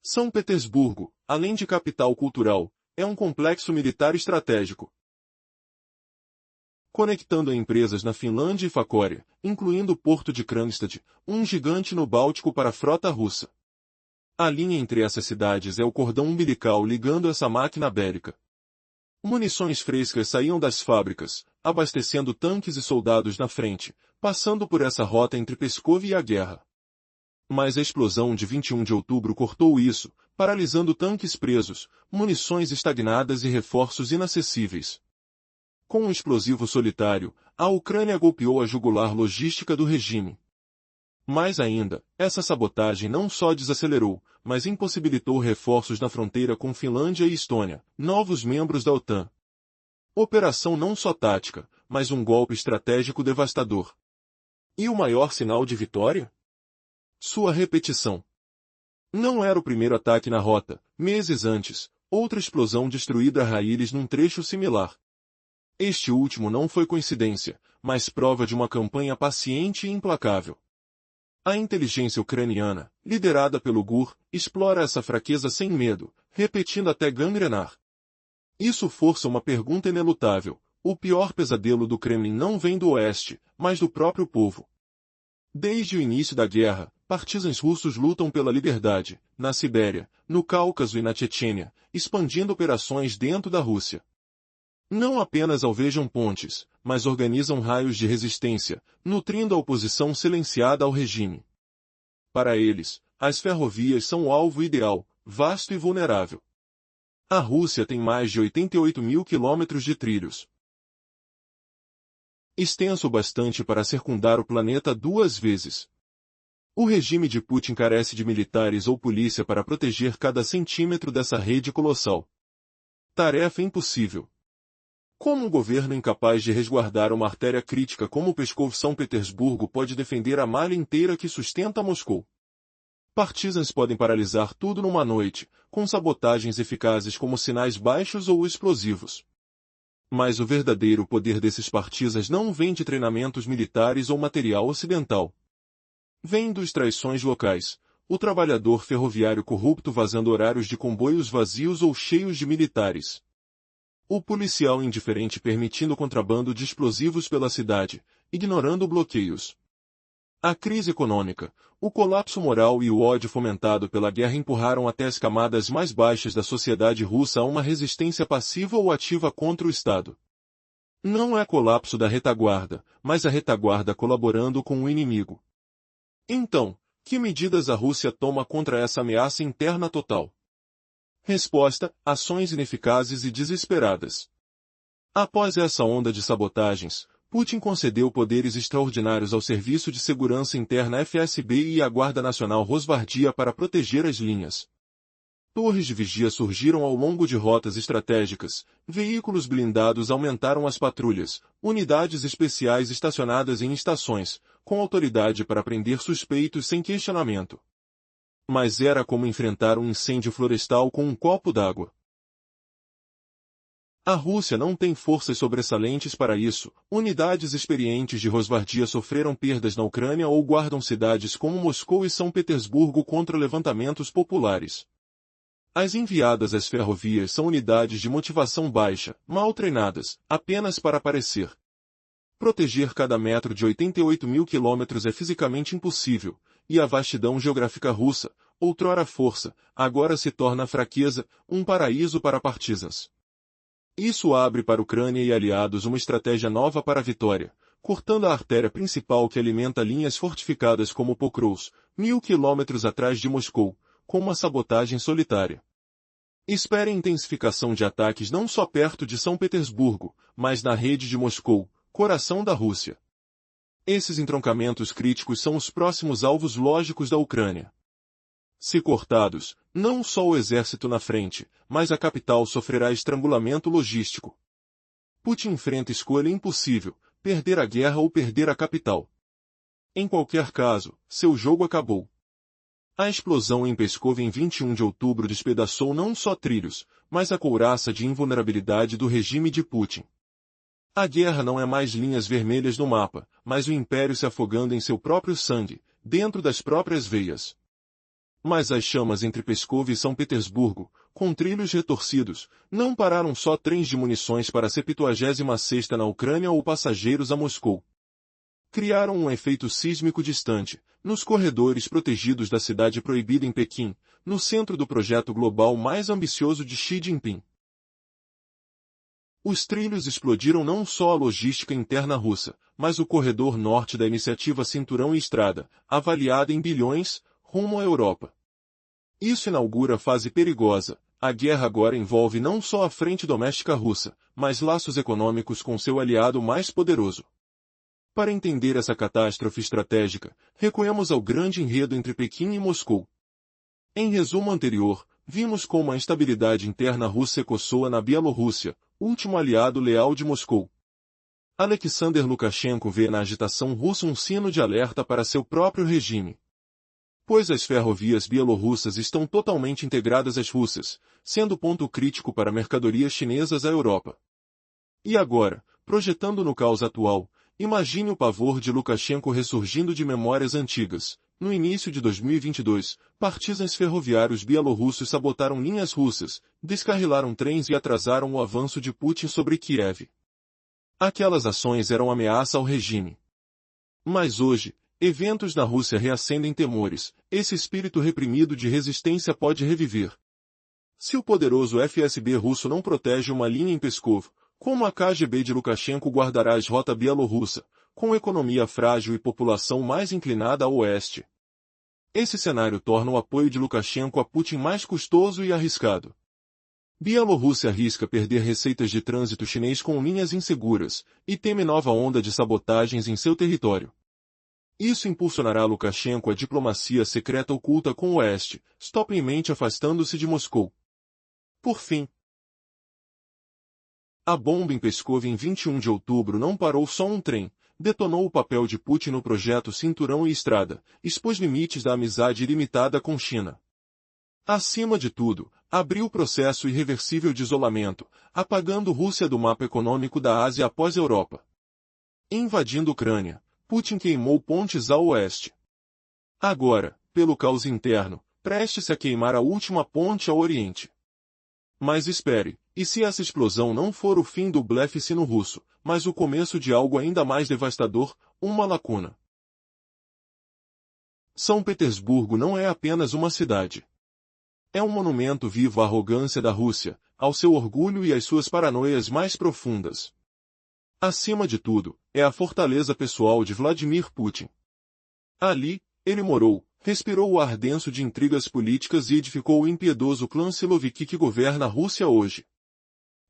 São Petersburgo, além de capital cultural, é um complexo militar estratégico. Conectando a empresas na Finlândia e Facória, incluindo o porto de Kronstadt, um gigante no Báltico para a frota russa. A linha entre essas cidades é o cordão umbilical ligando essa máquina bélica. Munições frescas saíam das fábricas, abastecendo tanques e soldados na frente, passando por essa rota entre Pskov e a guerra. Mas a explosão de 21 de outubro cortou isso, paralisando tanques presos, munições estagnadas e reforços inacessíveis. Com um explosivo solitário, a Ucrânia golpeou a jugular logística do regime. Mais ainda, essa sabotagem não só desacelerou, mas impossibilitou reforços na fronteira com Finlândia e Estônia, novos membros da OTAN. Operação não só tática, mas um golpe estratégico devastador. E o maior sinal de vitória? Sua repetição. Não era o primeiro ataque na rota, meses antes, outra explosão destruída a raízes num trecho similar. Este último não foi coincidência, mas prova de uma campanha paciente e implacável. A inteligência ucraniana, liderada pelo GUR, explora essa fraqueza sem medo, repetindo até gangrenar. Isso força uma pergunta inelutável: o pior pesadelo do Kremlin não vem do oeste, mas do próprio povo. Desde o início da guerra, partisans russos lutam pela liberdade, na Sibéria, no Cáucaso e na Chechênia, expandindo operações dentro da Rússia. Não apenas alvejam pontes, mas organizam raios de resistência, nutrindo a oposição silenciada ao regime. Para eles, as ferrovias são o alvo ideal, vasto e vulnerável. A Rússia tem mais de 88 mil quilômetros de trilhos. Extenso o bastante para circundar o planeta 2 vezes. O regime de Putin carece de militares ou polícia para proteger cada centímetro dessa rede colossal. Tarefa impossível. Como um governo incapaz de resguardar uma artéria crítica como o Pskov-São Petersburgo pode defender a malha inteira que sustenta Moscou? Partisans podem paralisar tudo numa noite, com sabotagens eficazes como sinais baixos ou explosivos. Mas o verdadeiro poder desses partisans não vem de treinamentos militares ou material ocidental. Vem dos traições locais, o trabalhador ferroviário corrupto vazando horários de comboios vazios ou cheios de militares. O policial indiferente permitindo o contrabando de explosivos pela cidade, ignorando bloqueios. A crise econômica, o colapso moral e o ódio fomentado pela guerra empurraram até as camadas mais baixas da sociedade russa a uma resistência passiva ou ativa contra o Estado. Não é colapso da retaguarda, mas a retaguarda colaborando com o inimigo. Então, que medidas a Rússia toma contra essa ameaça interna total? Resposta: ações ineficazes e desesperadas. Após essa onda de sabotagens, Putin concedeu poderes extraordinários ao Serviço de Segurança Interna FSB e à Guarda Nacional Rosvardia para proteger as linhas. Torres de vigia surgiram ao longo de rotas estratégicas, veículos blindados aumentaram as patrulhas, unidades especiais estacionadas em estações, com autoridade para prender suspeitos sem questionamento. Mas era como enfrentar um incêndio florestal com um copo d'água. A Rússia não tem forças sobressalentes para isso. Unidades experientes de Rosvardia sofreram perdas na Ucrânia ou guardam cidades como Moscou e São Petersburgo contra levantamentos populares. As enviadas às ferrovias são unidades de motivação baixa, mal treinadas, apenas para aparecer. Proteger cada metro de 88 mil quilômetros é fisicamente impossível, e a vastidão geográfica russa, outrora força, agora se torna fraqueza, um paraíso para partisans. Isso abre para a Ucrânia e aliados uma estratégia nova para a vitória, cortando a artéria principal que alimenta linhas fortificadas como Pokrovsk, 1000 quilômetros atrás de Moscou, com uma sabotagem solitária. Espere intensificação de ataques não só perto de São Petersburgo, mas na rede de Moscou, coração da Rússia. Esses entroncamentos críticos são os próximos alvos lógicos da Ucrânia. Se cortados, não só o exército na frente, mas a capital sofrerá estrangulamento logístico. Putin enfrenta escolha impossível, perder a guerra ou perder a capital. Em qualquer caso, seu jogo acabou. A explosão em Pskov em 21 de outubro despedaçou não só trilhos, mas a couraça de invulnerabilidade do regime de Putin. A guerra não é mais linhas vermelhas no mapa, mas o império se afogando em seu próprio sangue, dentro das próprias veias. Mas as chamas entre Pskov e São Petersburgo, com trilhos retorcidos, não pararam só trens de munições para a 76ª na Ucrânia ou passageiros a Moscou. Criaram um efeito sísmico distante, nos corredores protegidos da cidade proibida em Pequim, no centro do projeto global mais ambicioso de Xi Jinping. Os trilhos explodiram não só a logística interna russa, mas o corredor norte da iniciativa Cinturão e Estrada, avaliada em bilhões, rumo à Europa. Isso inaugura a fase perigosa. A guerra agora envolve não só a frente doméstica russa, mas laços econômicos com seu aliado mais poderoso. Para entender essa catástrofe estratégica, recuemos ao grande enredo entre Pequim e Moscou. Em resumo anterior, vimos como a instabilidade interna russa ecosoa na Bielorrússia, último aliado leal de Moscou. Alexander Lukashenko vê na agitação russa um sino de alerta para seu próprio regime. Pois as ferrovias bielorrussas estão totalmente integradas às russas, sendo ponto crítico para mercadorias chinesas à Europa. E agora, projetando no caos atual. Imagine o pavor de Lukashenko ressurgindo de memórias antigas. No início de 2022, partisans ferroviários bielorrussos sabotaram linhas russas, descarrilaram trens e atrasaram o avanço de Putin sobre Kiev. Aquelas ações eram ameaça ao regime. Mas hoje, eventos na Rússia reacendem temores. Esse espírito reprimido de resistência pode reviver. Se o poderoso FSB russo não protege uma linha em Pskov, como a KGB de Lukashenko guardará a rota bielorrussa, com economia frágil e população mais inclinada ao oeste? Esse cenário torna o apoio de Lukashenko a Putin mais custoso e arriscado. Bielorrússia arrisca perder receitas de trânsito chinês com linhas inseguras, e teme nova onda de sabotagens em seu território. Isso impulsionará Lukashenko a diplomacia secreta oculta com o oeste, stoppemente afastando-se de Moscou. Por fim, a bomba em Pskov em 21 de outubro não parou só um trem, detonou o papel de Putin no projeto Cinturão e Estrada, expôs limites da amizade ilimitada com China. Acima de tudo, abriu o processo irreversível de isolamento, apagando Rússia do mapa econômico da Ásia após Europa. Invadindo Ucrânia, Putin queimou pontes ao oeste. Agora, pelo caos interno, preste-se a queimar a última ponte ao oriente. Mas espere, e se essa explosão não for o fim do blefe sino-russo, mas o começo de algo ainda mais devastador, uma lacuna? São Petersburgo não é apenas uma cidade. É um monumento vivo à arrogância da Rússia, ao seu orgulho e às suas paranoias mais profundas. Acima de tudo, é a fortaleza pessoal de Vladimir Putin. Ali, ele morou, respirou o ar denso de intrigas políticas e edificou o impiedoso clã Siloviki que governa a Rússia hoje.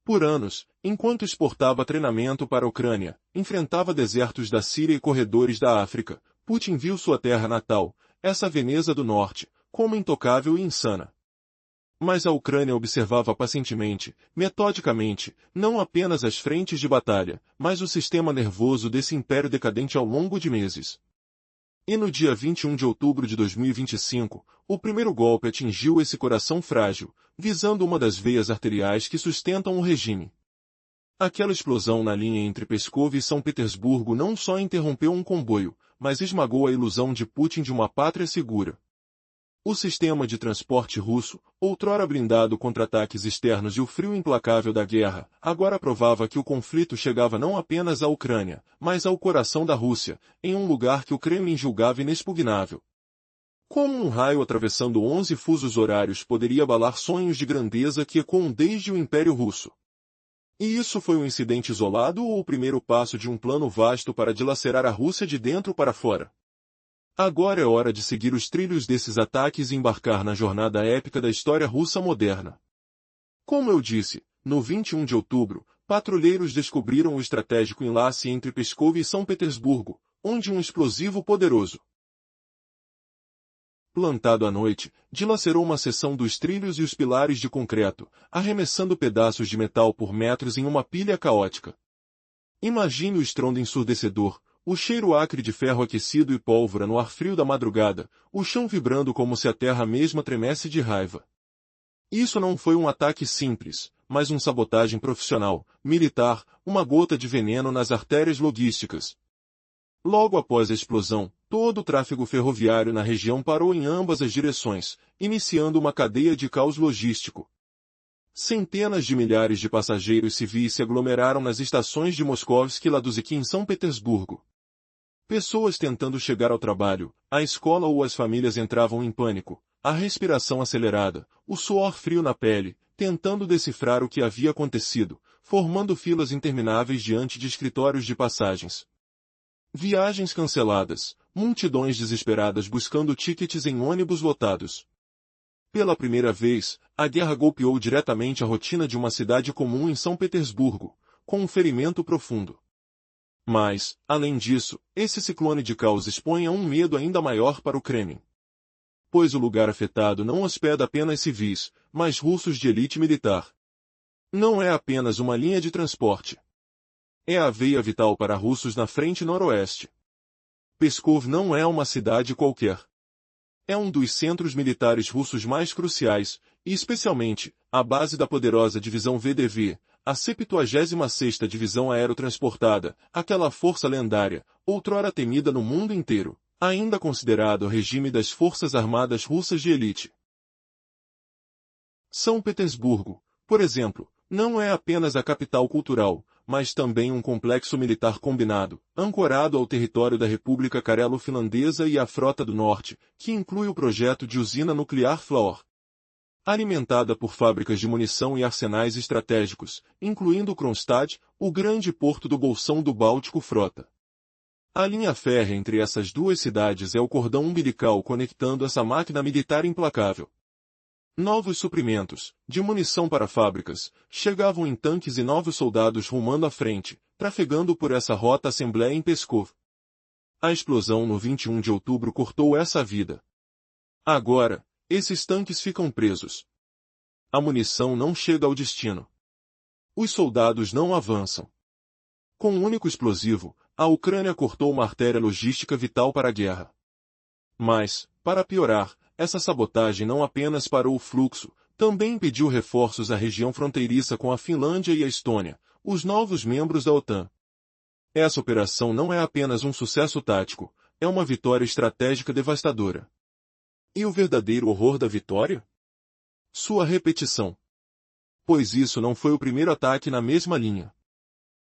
Por anos, enquanto exportava treinamento para a Ucrânia, enfrentava desertos da Síria e corredores da África, Putin viu sua terra natal, essa Veneza do Norte, como intocável e insana. Mas a Ucrânia observava pacientemente, metodicamente, não apenas as frentes de batalha, mas o sistema nervoso desse império decadente ao longo de meses. E no dia 21 de outubro de 2025, o primeiro golpe atingiu esse coração frágil, visando uma das veias arteriais que sustentam o regime. Aquela explosão na linha entre Pskov e São Petersburgo não só interrompeu um comboio, mas esmagou a ilusão de Putin de uma pátria segura. O sistema de transporte russo, outrora blindado contra ataques externos e o frio implacável da guerra, agora provava que o conflito chegava não apenas à Ucrânia, mas ao coração da Rússia, em um lugar que o Kremlin julgava inexpugnável. Como um raio atravessando 11 fusos horários poderia abalar sonhos de grandeza que ecoam desde o Império Russo? E isso foi um incidente isolado ou o primeiro passo de um plano vasto para dilacerar a Rússia de dentro para fora? Agora é hora de seguir os trilhos desses ataques e embarcar na jornada épica da história russa moderna. Como eu disse, no 21 de outubro, patrulheiros descobriram o estratégico enlace entre Pskov e São Petersburgo, onde um explosivo poderoso, plantado à noite, dilacerou uma seção dos trilhos e os pilares de concreto, arremessando pedaços de metal por metros em uma pilha caótica. Imagine o estrondo ensurdecedor, o cheiro acre de ferro aquecido e pólvora no ar frio da madrugada, o chão vibrando como se a terra mesma tremesse de raiva. Isso não foi um ataque simples, mas uma sabotagem profissional, militar, uma gota de veneno nas artérias logísticas. Logo após a explosão, todo o tráfego ferroviário na região parou em ambas as direções, iniciando uma cadeia de caos logístico. Centenas de milhares de passageiros civis se aglomeraram nas estações de Moskovsk e Laduzhki em São Petersburgo. Pessoas tentando chegar ao trabalho, à escola ou as famílias entravam em pânico, a respiração acelerada, o suor frio na pele, tentando decifrar o que havia acontecido, formando filas intermináveis diante de escritórios de passagens. Viagens canceladas, multidões desesperadas buscando tickets em ônibus lotados. Pela primeira vez, a guerra golpeou diretamente a rotina de uma cidade comum em São Petersburgo, com um ferimento profundo. Mas, além disso, esse ciclone de caos expõe a um medo ainda maior para o Kremlin. Pois o lugar afetado não hospeda apenas civis, mas russos de elite militar. Não é apenas uma linha de transporte. É a veia vital para russos na frente noroeste. Pskov não é uma cidade qualquer. É um dos centros militares russos mais cruciais, e especialmente, a base da poderosa divisão VDV, a 76ª Divisão Aerotransportada, aquela força lendária, outrora temida no mundo inteiro, ainda considerado o regime das Forças Armadas Russas de elite. São Petersburgo, por exemplo, não é apenas a capital cultural, mas também um complexo militar combinado, ancorado ao território da República Carelo-Finlandesa e à Frota do Norte, que inclui o projeto de usina nuclear Flaor. Alimentada por fábricas de munição e arsenais estratégicos, incluindo Kronstadt, o grande porto do Bolsão do Báltico Frota. A linha férrea entre essas duas cidades é o cordão umbilical conectando essa máquina militar implacável. Novos suprimentos, de munição para fábricas, chegavam em tanques e novos soldados rumando à frente, trafegando por essa rota Assembleia em Pskov. A explosão no 21 de outubro cortou essa vida. Agora, esses tanques ficam presos. A munição não chega ao destino. Os soldados não avançam. Com um único explosivo, a Ucrânia cortou uma artéria logística vital para a guerra. Mas, para piorar, essa sabotagem não apenas parou o fluxo, também impediu reforços à região fronteiriça com a Finlândia e a Estônia, os novos membros da OTAN. Essa operação não é apenas um sucesso tático, é uma vitória estratégica devastadora. E o verdadeiro horror da vitória? Sua repetição. Pois isso não foi o primeiro ataque na mesma linha.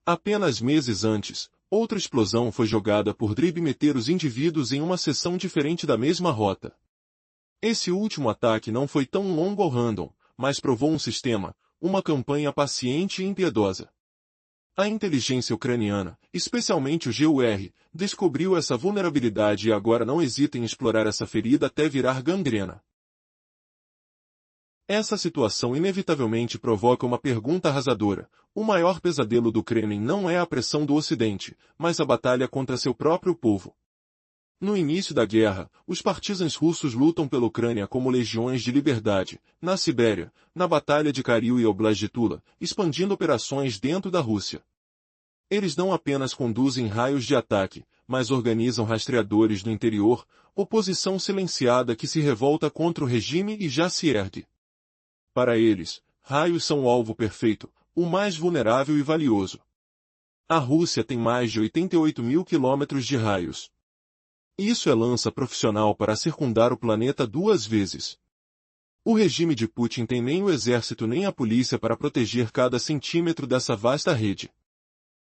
Apenas meses antes, outra explosão foi jogada por Drib meter os indivíduos em uma seção diferente da mesma rota. Esse último ataque não foi tão longo ao random, mas provou um sistema, uma campanha paciente e impiedosa. A inteligência ucraniana, especialmente o GUR, descobriu essa vulnerabilidade e agora não hesita em explorar essa ferida até virar gangrena. Essa situação inevitavelmente provoca uma pergunta arrasadora. O maior pesadelo do Kremlin não é a pressão do Ocidente, mas a batalha contra seu próprio povo. No início da guerra, os partisans russos lutam pela Ucrânia como legiões de liberdade, na Sibéria, na Batalha de Karil e Oblast de Tula, expandindo operações dentro da Rússia. Eles não apenas conduzem raios de ataque, mas organizam rastreadores no interior, oposição silenciada que se revolta contra o regime e já se ergue. Para eles, raios são o alvo perfeito, o mais vulnerável e valioso. A Rússia tem mais de 88 mil quilômetros de raios. Isso é lança profissional para circundar o planeta 2 vezes. O regime de Putin tem nem o exército nem a polícia para proteger cada centímetro dessa vasta rede.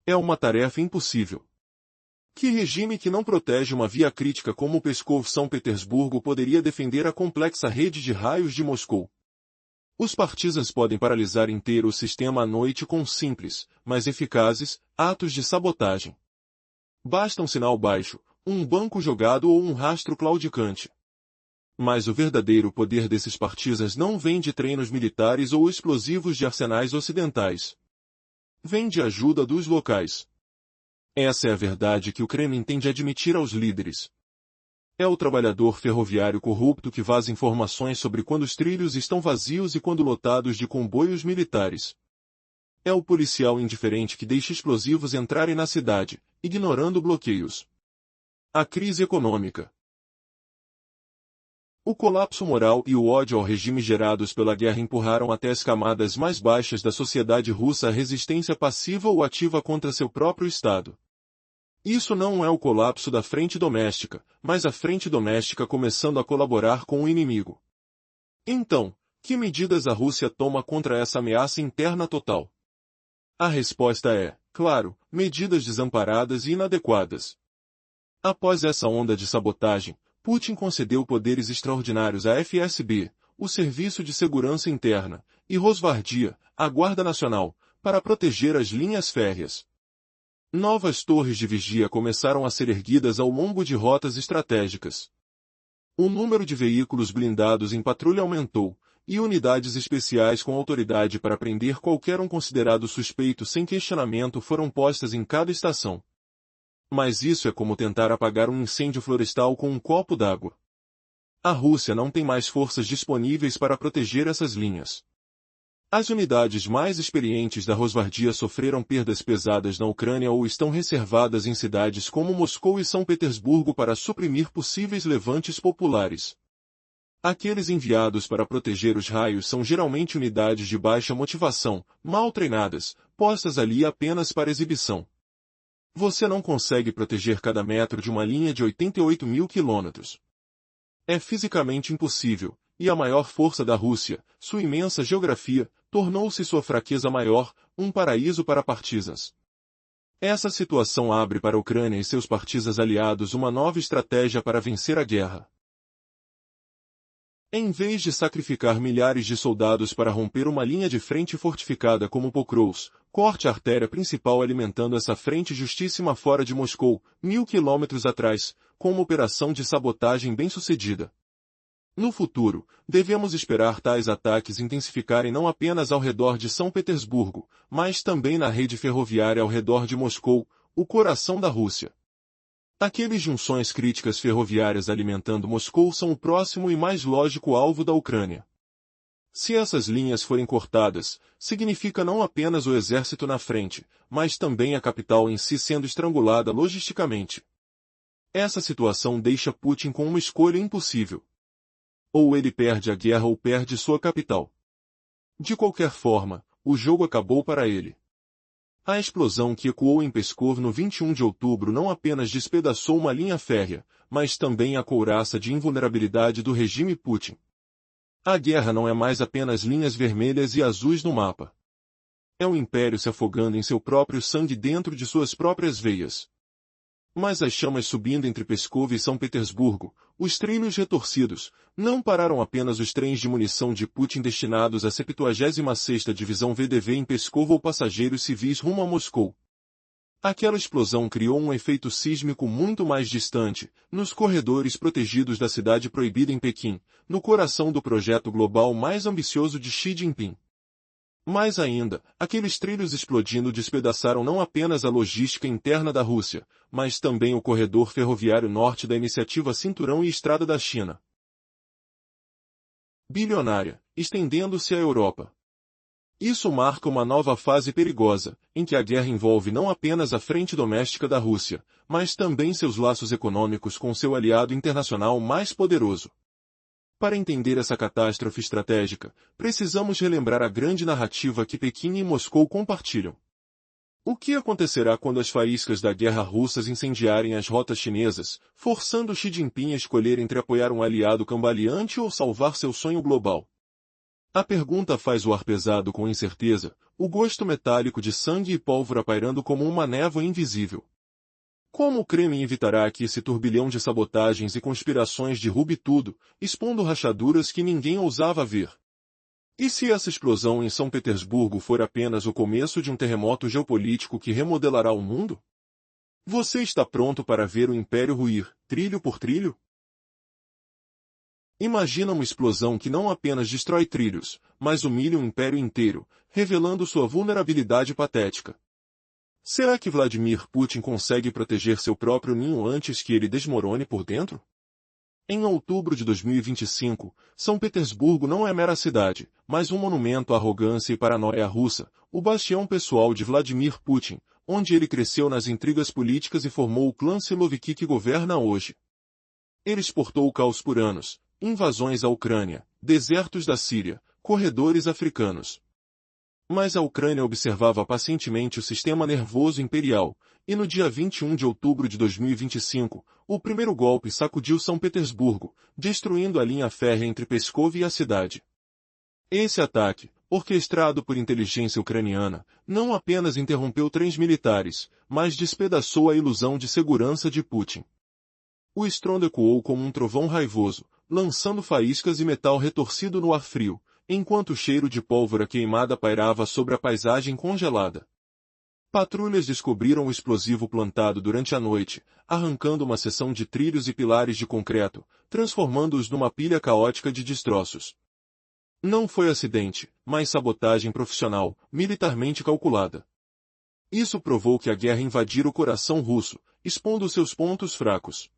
É uma tarefa impossível. Que regime que não protege uma via crítica como o Pskov-São Petersburgo poderia defender a complexa rede de raios de Moscou? Os partisans podem paralisar inteiro o sistema à noite com simples, mas eficazes, atos de sabotagem. Basta um sinal baixo, um banco jogado ou um rastro claudicante. Mas o verdadeiro poder desses partisans não vem de treinos militares ou explosivos de arsenais ocidentais. Vem de ajuda dos locais. Essa é a verdade que o Kremlin tem de admitir aos líderes. É o trabalhador ferroviário corrupto que vaza informações sobre quando os trilhos estão vazios e quando lotados de comboios militares. É o policial indiferente que deixa explosivos entrarem na cidade, ignorando bloqueios. A crise econômica. O colapso moral e o ódio ao regime gerados pela guerra empurraram até as camadas mais baixas da sociedade russa a resistência passiva ou ativa contra seu próprio Estado. Isso não é o colapso da frente doméstica, mas a frente doméstica começando a colaborar com o inimigo. Então, que medidas a Rússia toma contra essa ameaça interna total? A resposta é, claro, medidas desamparadas e inadequadas. Após essa onda de sabotagem, Putin concedeu poderes extraordinários à FSB, o Serviço de Segurança Interna, e Rosvardia, a Guarda Nacional, para proteger as linhas férreas. Novas torres de vigia começaram a ser erguidas ao longo de rotas estratégicas. O número de veículos blindados em patrulha aumentou, e unidades especiais com autoridade para prender qualquer um considerado suspeito sem questionamento foram postas em cada estação. Mas isso é como tentar apagar um incêndio florestal com um copo d'água. A Rússia não tem mais forças disponíveis para proteger essas linhas. As unidades mais experientes da Rosvardia sofreram perdas pesadas na Ucrânia ou estão reservadas em cidades como Moscou e São Petersburgo para suprimir possíveis levantes populares. Aqueles enviados para proteger os raios são geralmente unidades de baixa motivação, mal treinadas, postas ali apenas para exibição. Você não consegue proteger cada metro de uma linha de 88 mil quilômetros. É fisicamente impossível, e a maior força da Rússia, sua imensa geografia, tornou-se sua fraqueza maior, um paraíso para partisans. Essa situação abre para a Ucrânia e seus partisans aliados uma nova estratégia para vencer a guerra. Em vez de sacrificar milhares de soldados para romper uma linha de frente fortificada como Pokrovsk, corte a artéria principal alimentando essa frente justíssima fora de Moscou, 1000 quilômetros atrás, com uma operação de sabotagem bem-sucedida. No futuro, devemos esperar tais ataques intensificarem não apenas ao redor de São Petersburgo, mas também na rede ferroviária ao redor de Moscou, o coração da Rússia. Aqueles junções críticas ferroviárias alimentando Moscou são o próximo e mais lógico alvo da Ucrânia. Se essas linhas forem cortadas, significa não apenas o exército na frente, mas também a capital em si sendo estrangulada logisticamente. Essa situação deixa Putin com uma escolha impossível. Ou ele perde a guerra ou perde sua capital. De qualquer forma, o jogo acabou para ele. A explosão que ecoou em Pskov no 21 de outubro não apenas despedaçou uma linha férrea, mas também a couraça de invulnerabilidade do regime Putin. A guerra não é mais apenas linhas vermelhas e azuis no mapa. É o império se afogando em seu próprio sangue dentro de suas próprias veias. Mas as chamas subindo entre Pskov e São Petersburgo, os trilhos retorcidos, não pararam apenas os trens de munição de Putin destinados à 76ª Divisão VDV em Pskov ou passageiros civis rumo a Moscou. Aquela explosão criou um efeito sísmico muito mais distante, nos corredores protegidos da cidade proibida em Pequim, no coração do projeto global mais ambicioso de Xi Jinping. Mais ainda, aqueles trilhos explodindo despedaçaram não apenas a logística interna da Rússia, mas também o corredor ferroviário norte da iniciativa Cinturão e Estrada da China. Bilionária, estendendo-se à Europa. Isso marca uma nova fase perigosa, em que a guerra envolve não apenas a frente doméstica da Rússia, mas também seus laços econômicos com seu aliado internacional mais poderoso. Para entender essa catástrofe estratégica, precisamos relembrar a grande narrativa que Pequim e Moscou compartilham. O que acontecerá quando as faíscas da guerra russas incendiarem as rotas chinesas, forçando Xi Jinping a escolher entre apoiar um aliado cambaleante ou salvar seu sonho global? A pergunta faz o ar pesado com incerteza, o gosto metálico de sangue e pólvora pairando como uma névoa invisível. Como o Kremlin evitará que esse turbilhão de sabotagens e conspirações derrube tudo, expondo rachaduras que ninguém ousava ver? E se essa explosão em São Petersburgo for apenas o começo de um terremoto geopolítico que remodelará o mundo? Você está pronto para ver o império ruir, trilho por trilho? Imagina uma explosão que não apenas destrói trilhos, mas humilha um império inteiro, revelando sua vulnerabilidade patética. Será que Vladimir Putin consegue proteger seu próprio ninho antes que ele desmorone por dentro? Em outubro de 2025, São Petersburgo não é mera cidade, mas um monumento à arrogância e paranoia russa, o bastião pessoal de Vladimir Putin, onde ele cresceu nas intrigas políticas e formou o clã Siloviki que governa hoje. Ele exportou o caos por anos, invasões à Ucrânia, desertos da Síria, corredores africanos. Mas a Ucrânia observava pacientemente o sistema nervoso imperial, e no dia 21 de outubro de 2025, o primeiro golpe sacudiu São Petersburgo, destruindo a linha férrea entre Pskov e a cidade. Esse ataque, orquestrado por inteligência ucraniana, não apenas interrompeu trens militares, mas despedaçou a ilusão de segurança de Putin. O estrondo ecoou como um trovão raivoso, lançando faíscas e metal retorcido no ar frio, enquanto o cheiro de pólvora queimada pairava sobre a paisagem congelada. Patrulhas descobriram o explosivo plantado durante a noite, arrancando uma seção de trilhos e pilares de concreto, transformando-os numa pilha caótica de destroços. Não foi acidente, mas sabotagem profissional, militarmente calculada. Isso provou que a guerra invadira o coração russo, expondo seus pontos fracos.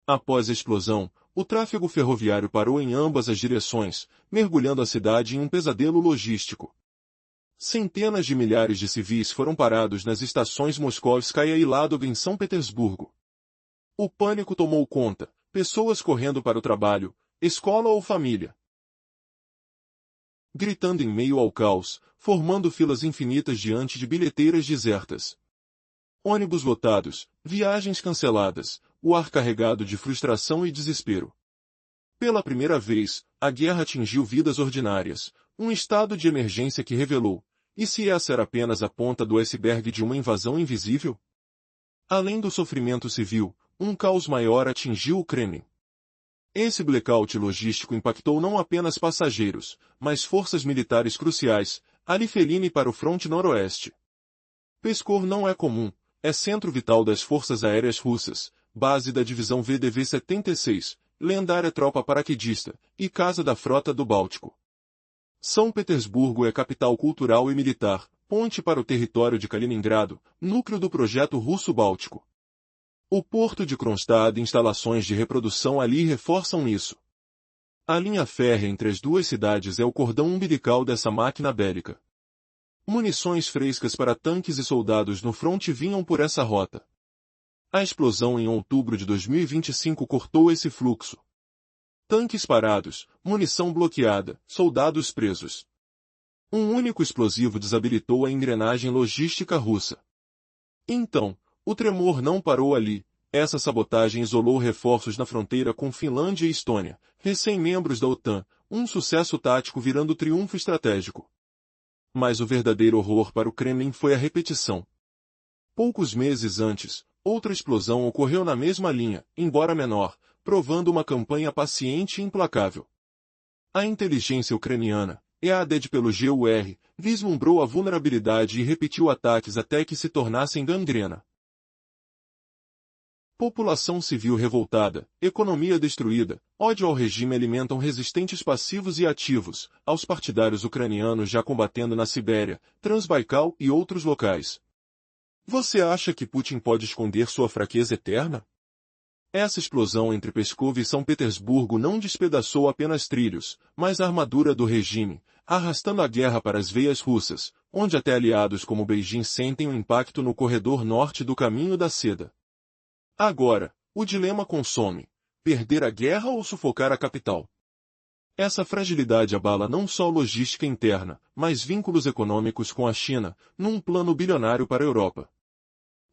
Após a explosão, o tráfego ferroviário parou em ambas as direções, mergulhando a cidade em um pesadelo logístico. Centenas de milhares de civis foram parados nas estações Moskovskaya e Ladog em São Petersburgo. O pânico tomou conta, pessoas correndo para o trabalho, escola ou família. Gritando em meio ao caos, formando filas infinitas diante de bilheteiras desertas. Ônibus lotados, viagens canceladas, o ar carregado de frustração e desespero. Pela primeira vez, a guerra atingiu vidas ordinárias, um estado de emergência que revelou, e se essa era apenas a ponta do iceberg de uma invasão invisível? Além do sofrimento civil, um caos maior atingiu o Kremlin. Esse blackout logístico impactou não apenas passageiros, mas forças militares cruciais, ali Fellini para o fronte noroeste. Pskov não é comum, é centro vital das forças aéreas russas, base da divisão VDV-76, lendária tropa paraquedista, e casa da frota do Báltico. São Petersburgo é capital cultural e militar, ponte para o território de Kaliningrado, núcleo do projeto russo-báltico. O porto de Kronstadt e instalações de reprodução ali reforçam isso. A linha férrea entre as duas cidades é o cordão umbilical dessa máquina bélica. Munições frescas para tanques e soldados no fronte vinham por essa rota. A explosão em outubro de 2025 cortou esse fluxo. Tanques parados, munição bloqueada, soldados presos. Um único explosivo desabilitou a engrenagem logística russa. Então, o tremor não parou ali. Essa sabotagem isolou reforços na fronteira com Finlândia e Estônia, recém-membros da OTAN, um sucesso tático virando triunfo estratégico. Mas o verdadeiro horror para o Kremlin foi a repetição. Poucos meses antes, outra explosão ocorreu na mesma linha, embora menor, provando uma campanha paciente e implacável. A inteligência ucraniana, EAD pelo GUR, vislumbrou a vulnerabilidade e repetiu ataques até que se tornassem gangrena. População civil revoltada, economia destruída, ódio ao regime alimentam resistentes passivos e ativos, aos partidários ucranianos já combatendo na Sibéria, Transbaikal e outros locais. Você acha que Putin pode esconder sua fraqueza eterna? Essa explosão entre Pskov e São Petersburgo não despedaçou apenas trilhos, mas a armadura do regime, arrastando a guerra para as veias russas, onde até aliados como Beijing sentem o impacto no corredor norte do Caminho da Seda. Agora, o dilema consome: perder a guerra ou sufocar a capital? Essa fragilidade abala não só logística interna, mas vínculos econômicos com a China, num plano bilionário para a Europa.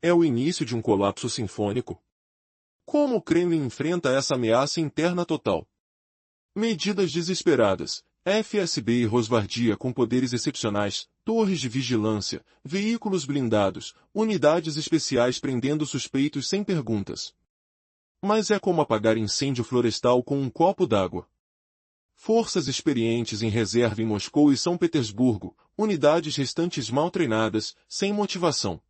É o início de um colapso sinfônico? Como o Kremlin enfrenta essa ameaça interna total? Medidas desesperadas. FSB e Rosvardia com poderes excepcionais, torres de vigilância, veículos blindados, unidades especiais prendendo suspeitos sem perguntas. Mas é como apagar incêndio florestal com um copo d'água. Forças experientes em reserva em Moscou e São Petersburgo, unidades restantes mal treinadas, sem motivação.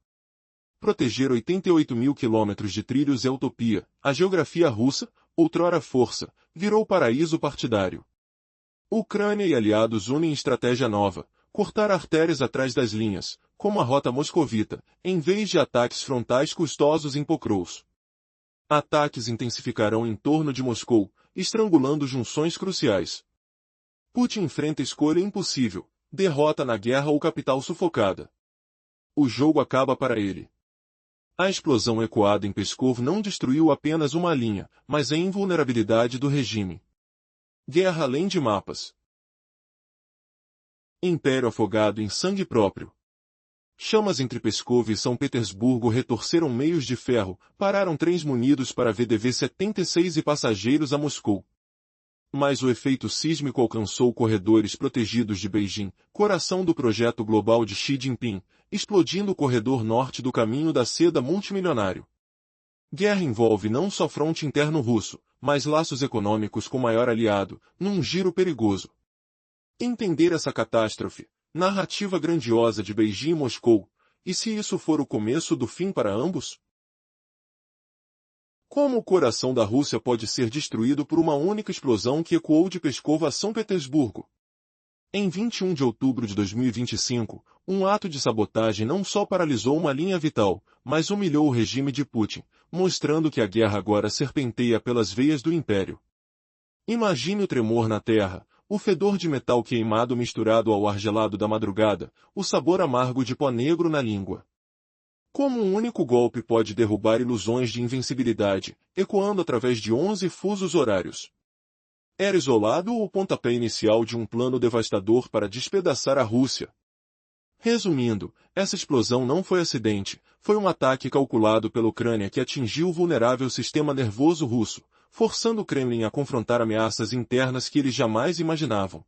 Proteger 88 mil quilômetros de trilhos é utopia. A geografia russa, outrora força, virou paraíso partidário. Ucrânia e aliados unem estratégia nova, cortar artérias atrás das linhas, como a rota moscovita, em vez de ataques frontais custosos em Pokrovsk. Ataques intensificarão em torno de Moscou, estrangulando junções cruciais. Putin enfrenta escolha impossível, derrota na guerra ou capital sufocada. O jogo acaba para ele. A explosão ecoada em Pskov não destruiu apenas uma linha, mas a invulnerabilidade do regime. Guerra além de mapas. Império afogado em sangue próprio. Chamas entre Pskov e São Petersburgo retorceram meios de ferro, pararam trens munidos para VDV-76 e passageiros a Moscou. Mas o efeito sísmico alcançou corredores protegidos de Beijing, coração do projeto global de Xi Jinping, explodindo o corredor norte do Caminho da Seda multimilionário. Guerra envolve não só fronte interno russo, mas laços econômicos com maior aliado, num giro perigoso. Entender essa catástrofe, narrativa grandiosa de Beijing e Moscou, e se isso for o começo do fim para ambos? Como o coração da Rússia pode ser destruído por uma única explosão que ecoou de Pskov a São Petersburgo? Em 21 de outubro de 2025, um ato de sabotagem não só paralisou uma linha vital, mas humilhou o regime de Putin, mostrando que a guerra agora serpenteia pelas veias do império. Imagine o tremor na terra, o fedor de metal queimado misturado ao ar gelado da madrugada, o sabor amargo de pó negro na língua. Como um único golpe pode derrubar ilusões de invencibilidade, ecoando através de 11 fusos horários? Era isolado ou o pontapé inicial de um plano devastador para despedaçar a Rússia? Resumindo, essa explosão não foi acidente, foi um ataque calculado pela Ucrânia que atingiu o vulnerável sistema nervoso russo, forçando o Kremlin a confrontar ameaças internas que eles jamais imaginavam.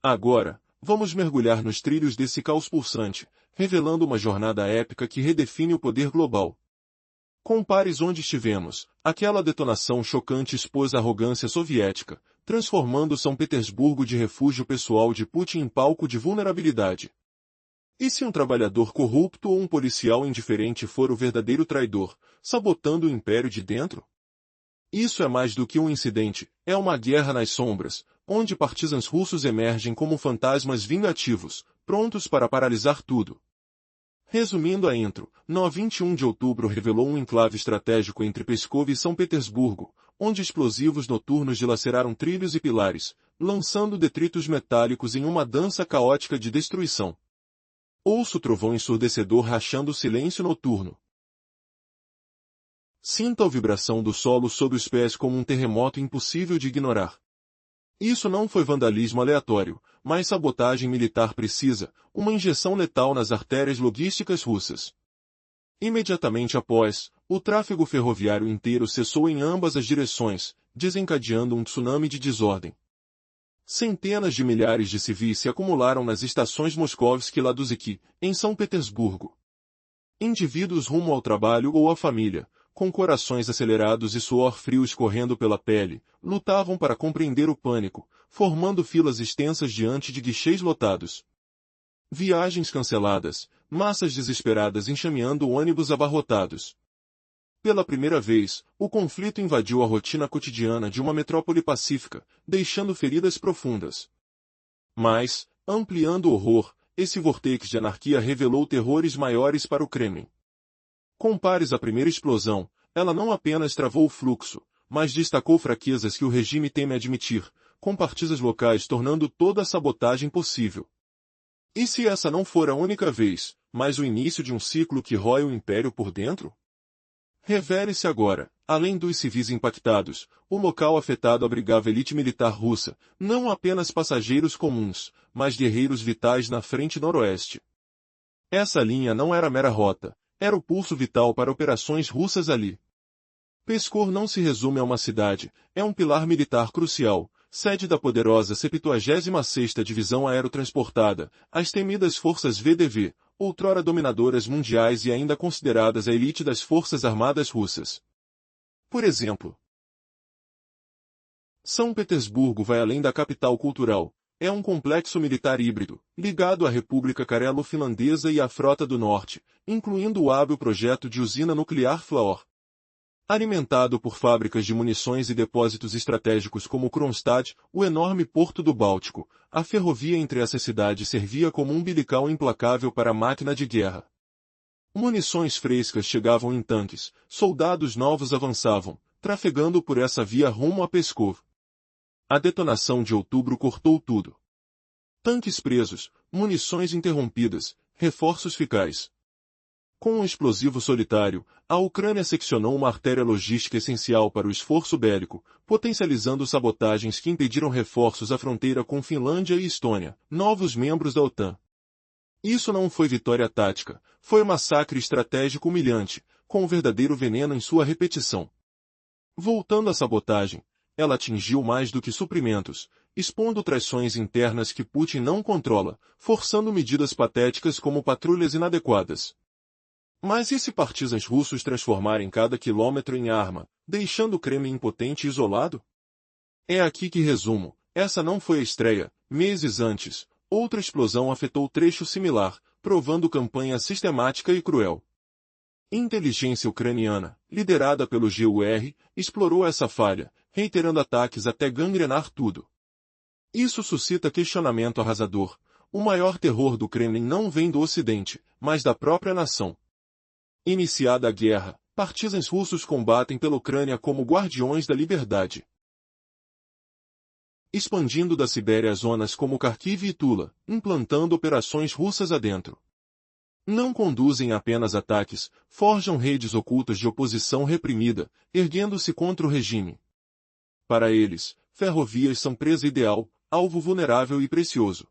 Agora, vamos mergulhar nos trilhos desse caos pulsante, revelando uma jornada épica que redefine o poder global. Compares onde estivemos, aquela detonação chocante expôs a arrogância soviética, transformando São Petersburgo de refúgio pessoal de Putin em palco de vulnerabilidade. E se um trabalhador corrupto ou um policial indiferente for o verdadeiro traidor, sabotando o império de dentro? Isso é mais do que um incidente, é uma guerra nas sombras, onde partisans russos emergem como fantasmas vingativos, prontos para paralisar tudo. Resumindo a intro, no 21 de outubro revelou um enclave estratégico entre Pskov e São Petersburgo, onde explosivos noturnos dilaceraram trilhos e pilares, lançando detritos metálicos em uma dança caótica de destruição. Ouço o trovão ensurdecedor rachando o silêncio noturno. Sinta a vibração do solo sob os pés como um terremoto impossível de ignorar. Isso não foi vandalismo aleatório, mas sabotagem militar precisa, uma injeção letal nas artérias logísticas russas. Imediatamente após, o tráfego ferroviário inteiro cessou em ambas as direções, desencadeando um tsunami de desordem. Centenas de milhares de civis se acumularam nas estações Moskovsk e Laduziki, em São Petersburgo. Indivíduos rumo ao trabalho ou à família, com corações acelerados e suor frio escorrendo pela pele, lutavam para compreender o pânico, formando filas extensas diante de guichês lotados. Viagens canceladas, massas desesperadas enxameando ônibus abarrotados. Pela primeira vez, o conflito invadiu a rotina cotidiana de uma metrópole pacífica, deixando feridas profundas. Mas, ampliando o horror, esse vórtice de anarquia revelou terrores maiores para o Kremlin. Compares à primeira explosão, ela não apenas travou o fluxo, mas destacou fraquezas que o regime teme admitir, com partisas locais tornando toda a sabotagem possível. E se essa não for a única vez, mas o início de um ciclo que rói o império por dentro? Revele-se agora, além dos civis impactados, o local afetado abrigava elite militar russa, não apenas passageiros comuns, mas guerreiros vitais na frente noroeste. Essa linha não era mera rota, era o pulso vital para operações russas ali. Pskov não se resume a uma cidade, é um pilar militar crucial, sede da poderosa 76ª Divisão Aerotransportada, as temidas forças VDV, outrora dominadoras mundiais e ainda consideradas a elite das forças armadas russas. Por exemplo, São Petersburgo vai além da capital cultural, é um complexo militar híbrido, ligado à República Carelo-Finlandesa e à Frota do Norte, incluindo o hábil projeto de usina nuclear Flaor. Alimentado por fábricas de munições e depósitos estratégicos como Kronstadt, o enorme porto do Báltico, a ferrovia entre essas cidades servia como um umbilical implacável para a máquina de guerra. Munições frescas chegavam em tanques, soldados novos avançavam, trafegando por essa via rumo a Pskov. A detonação de outubro cortou tudo. Tanques presos, munições interrompidas, reforços ficais. Com um explosivo solitário, a Ucrânia seccionou uma artéria logística essencial para o esforço bélico, potencializando sabotagens que impediram reforços à fronteira com Finlândia e Estônia, novos membros da OTAN. Isso não foi vitória tática, foi um massacre estratégico humilhante, com um verdadeiro veneno em sua repetição. Voltando à sabotagem, ela atingiu mais do que suprimentos, expondo traições internas que Putin não controla, forçando medidas patéticas como patrulhas inadequadas. Mas e se partisans russos transformarem cada quilômetro em arma, deixando o Kremlin impotente e isolado? É aqui que resumo, essa não foi a estreia, meses antes, outra explosão afetou trecho similar, provando campanha sistemática e cruel. Inteligência ucraniana, liderada pelo GUR, explorou essa falha, reiterando ataques até gangrenar tudo. Isso suscita questionamento arrasador. O maior terror do Kremlin não vem do Ocidente, mas da própria nação. Iniciada a guerra, partisans russos combatem pela Ucrânia como guardiões da liberdade. Expandindo da Sibéria a zonas como Kharkiv e Tula, implantando operações russas adentro. Não conduzem apenas ataques, forjam redes ocultas de oposição reprimida, erguendo-se contra o regime. Para eles, ferrovias são presa ideal, alvo vulnerável e precioso.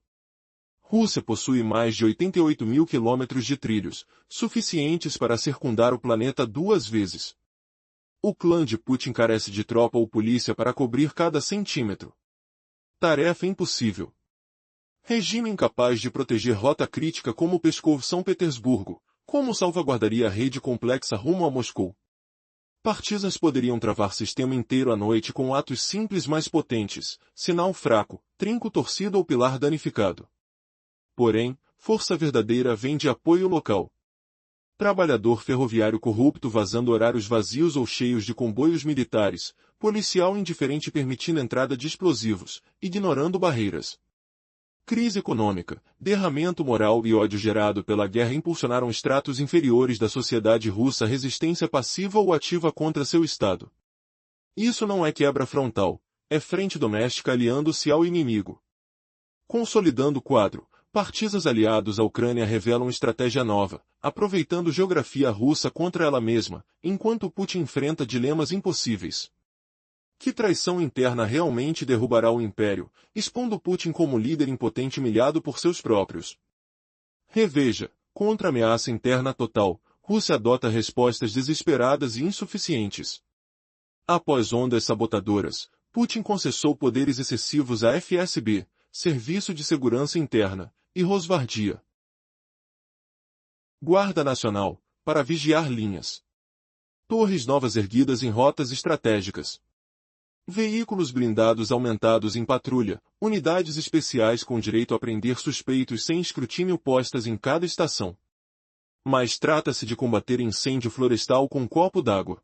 Rússia possui mais de 88 mil quilômetros de trilhos, suficientes para circundar o planeta 2 vezes. O clã de Putin carece de tropa ou polícia para cobrir cada centímetro. Tarefa impossível. Regime incapaz de proteger rota crítica como Pskov-São Petersburgo, como salvaguardaria a rede complexa rumo a Moscou? Partisans poderiam travar sistema inteiro à noite com atos simples mais potentes, sinal fraco, trinco torcido ou pilar danificado. Porém, força verdadeira vem de apoio local. Trabalhador ferroviário corrupto vazando horários vazios ou cheios de comboios militares, policial indiferente permitindo entrada de explosivos, ignorando barreiras. Crise econômica, derramamento moral e ódio gerado pela guerra impulsionaram estratos inferiores da sociedade russa à resistência passiva ou ativa contra seu Estado. Isso não é quebra frontal, é frente doméstica aliando-se ao inimigo. Consolidando o quadro, partisans aliados à Ucrânia revelam estratégia nova, aproveitando geografia russa contra ela mesma, enquanto Putin enfrenta dilemas impossíveis. Que traição interna realmente derrubará o império, expondo Putin como líder impotente humilhado por seus próprios? Reveja, contra ameaça interna total, Rússia adota respostas desesperadas e insuficientes. Após ondas sabotadoras, Putin concessou poderes excessivos à FSB, Serviço de Segurança Interna, e Rosvardia. Guarda Nacional, para vigiar linhas. Torres novas erguidas em rotas estratégicas. Veículos blindados aumentados em patrulha, unidades especiais com direito a prender suspeitos sem escrutínio postas em cada estação. Mas trata-se de combater incêndio florestal com copo d'água.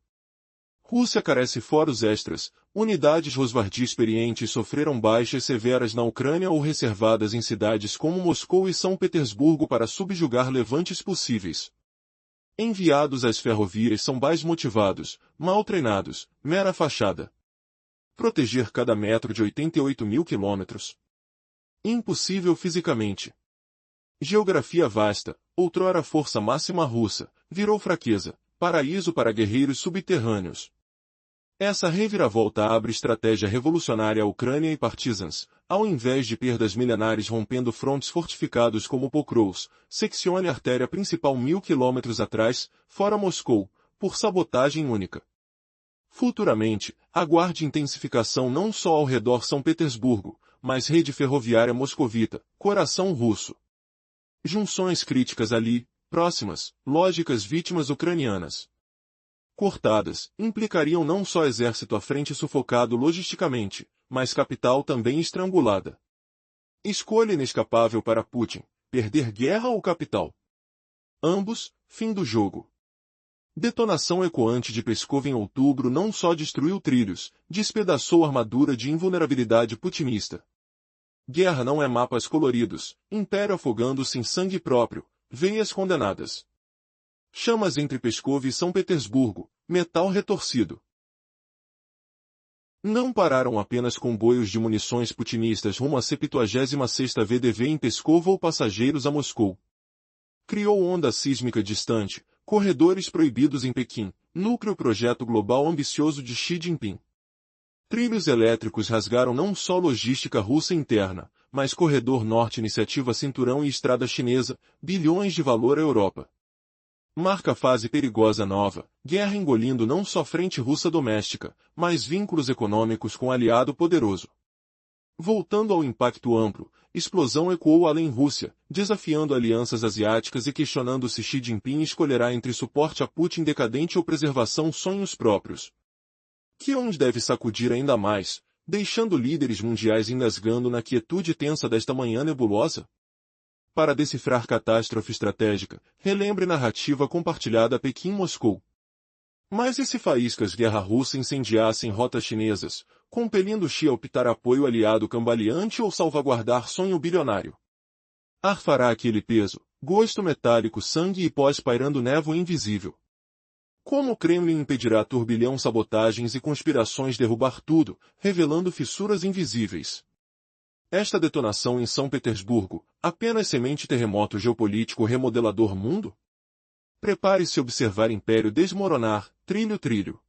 Rússia carece foros extras, unidades Rosvardia experientes sofreram baixas severas na Ucrânia ou reservadas em cidades como Moscou e São Petersburgo para subjugar levantes possíveis. Enviados às ferrovias são mais motivados, mal treinados, mera fachada. Proteger cada metro de 88 mil quilômetros. Impossível fisicamente. Geografia vasta, outrora força máxima russa, virou fraqueza, paraíso para guerreiros subterrâneos. Essa reviravolta abre estratégia revolucionária à Ucrânia e partisans, ao invés de perdas milenares rompendo frontes fortificados como Pokrovsk, seccione a artéria principal 1000 quilômetros atrás, fora Moscou, por sabotagem única. Futuramente, aguarde intensificação não só ao redor São Petersburgo, mas rede ferroviária moscovita, coração russo. Junções críticas ali, próximas, lógicas vítimas ucranianas. Cortadas, implicariam não só exército à frente sufocado logisticamente, mas capital também estrangulada. Escolha inescapável para Putin, perder guerra ou capital? Ambos, fim do jogo. Detonação ecoante de Pskov em outubro não só destruiu trilhos, despedaçou armadura de invulnerabilidade putinista. Guerra não é mapas coloridos, império afogando-se em sangue próprio, veias condenadas. Chamas entre Pskov e São Petersburgo, metal retorcido. Não pararam apenas comboios de munições putinistas rumo à 76ª VDV em Pskov ou passageiros a Moscou. Criou onda sísmica distante, corredores proibidos em Pequim, núcleo projeto global ambicioso de Xi Jinping. Trilhos elétricos rasgaram não só logística russa interna, mas corredor norte iniciativa cinturão e estrada chinesa, bilhões de valor à Europa. Marca fase perigosa nova, guerra engolindo não só frente russa doméstica, mas vínculos econômicos com aliado poderoso. Voltando ao impacto amplo, explosão ecoou além Rússia, desafiando alianças asiáticas e questionando se Xi Jinping escolherá entre suporte a Putin decadente ou preservação sonhos próprios. Que onde deve sacudir ainda mais, deixando líderes mundiais engasgando na quietude tensa desta manhã nebulosa? Para decifrar catástrofe estratégica, relembre narrativa compartilhada Pequim-Moscou. Mas e se faíscas guerra russa incendiassem rotas chinesas, compelindo Xi a optar apoio aliado cambaleante ou salvaguardar sonho bilionário? Ar fará aquele peso, gosto metálico, sangue e pós pairando névoa invisível. Como o Kremlin impedirá turbilhão sabotagens e conspirações derrubar tudo, revelando fissuras invisíveis? Esta detonação em São Petersburgo, apenas semente terremoto geopolítico remodelador mundo? Prepare-se a observar império desmoronar, trilho-trilho.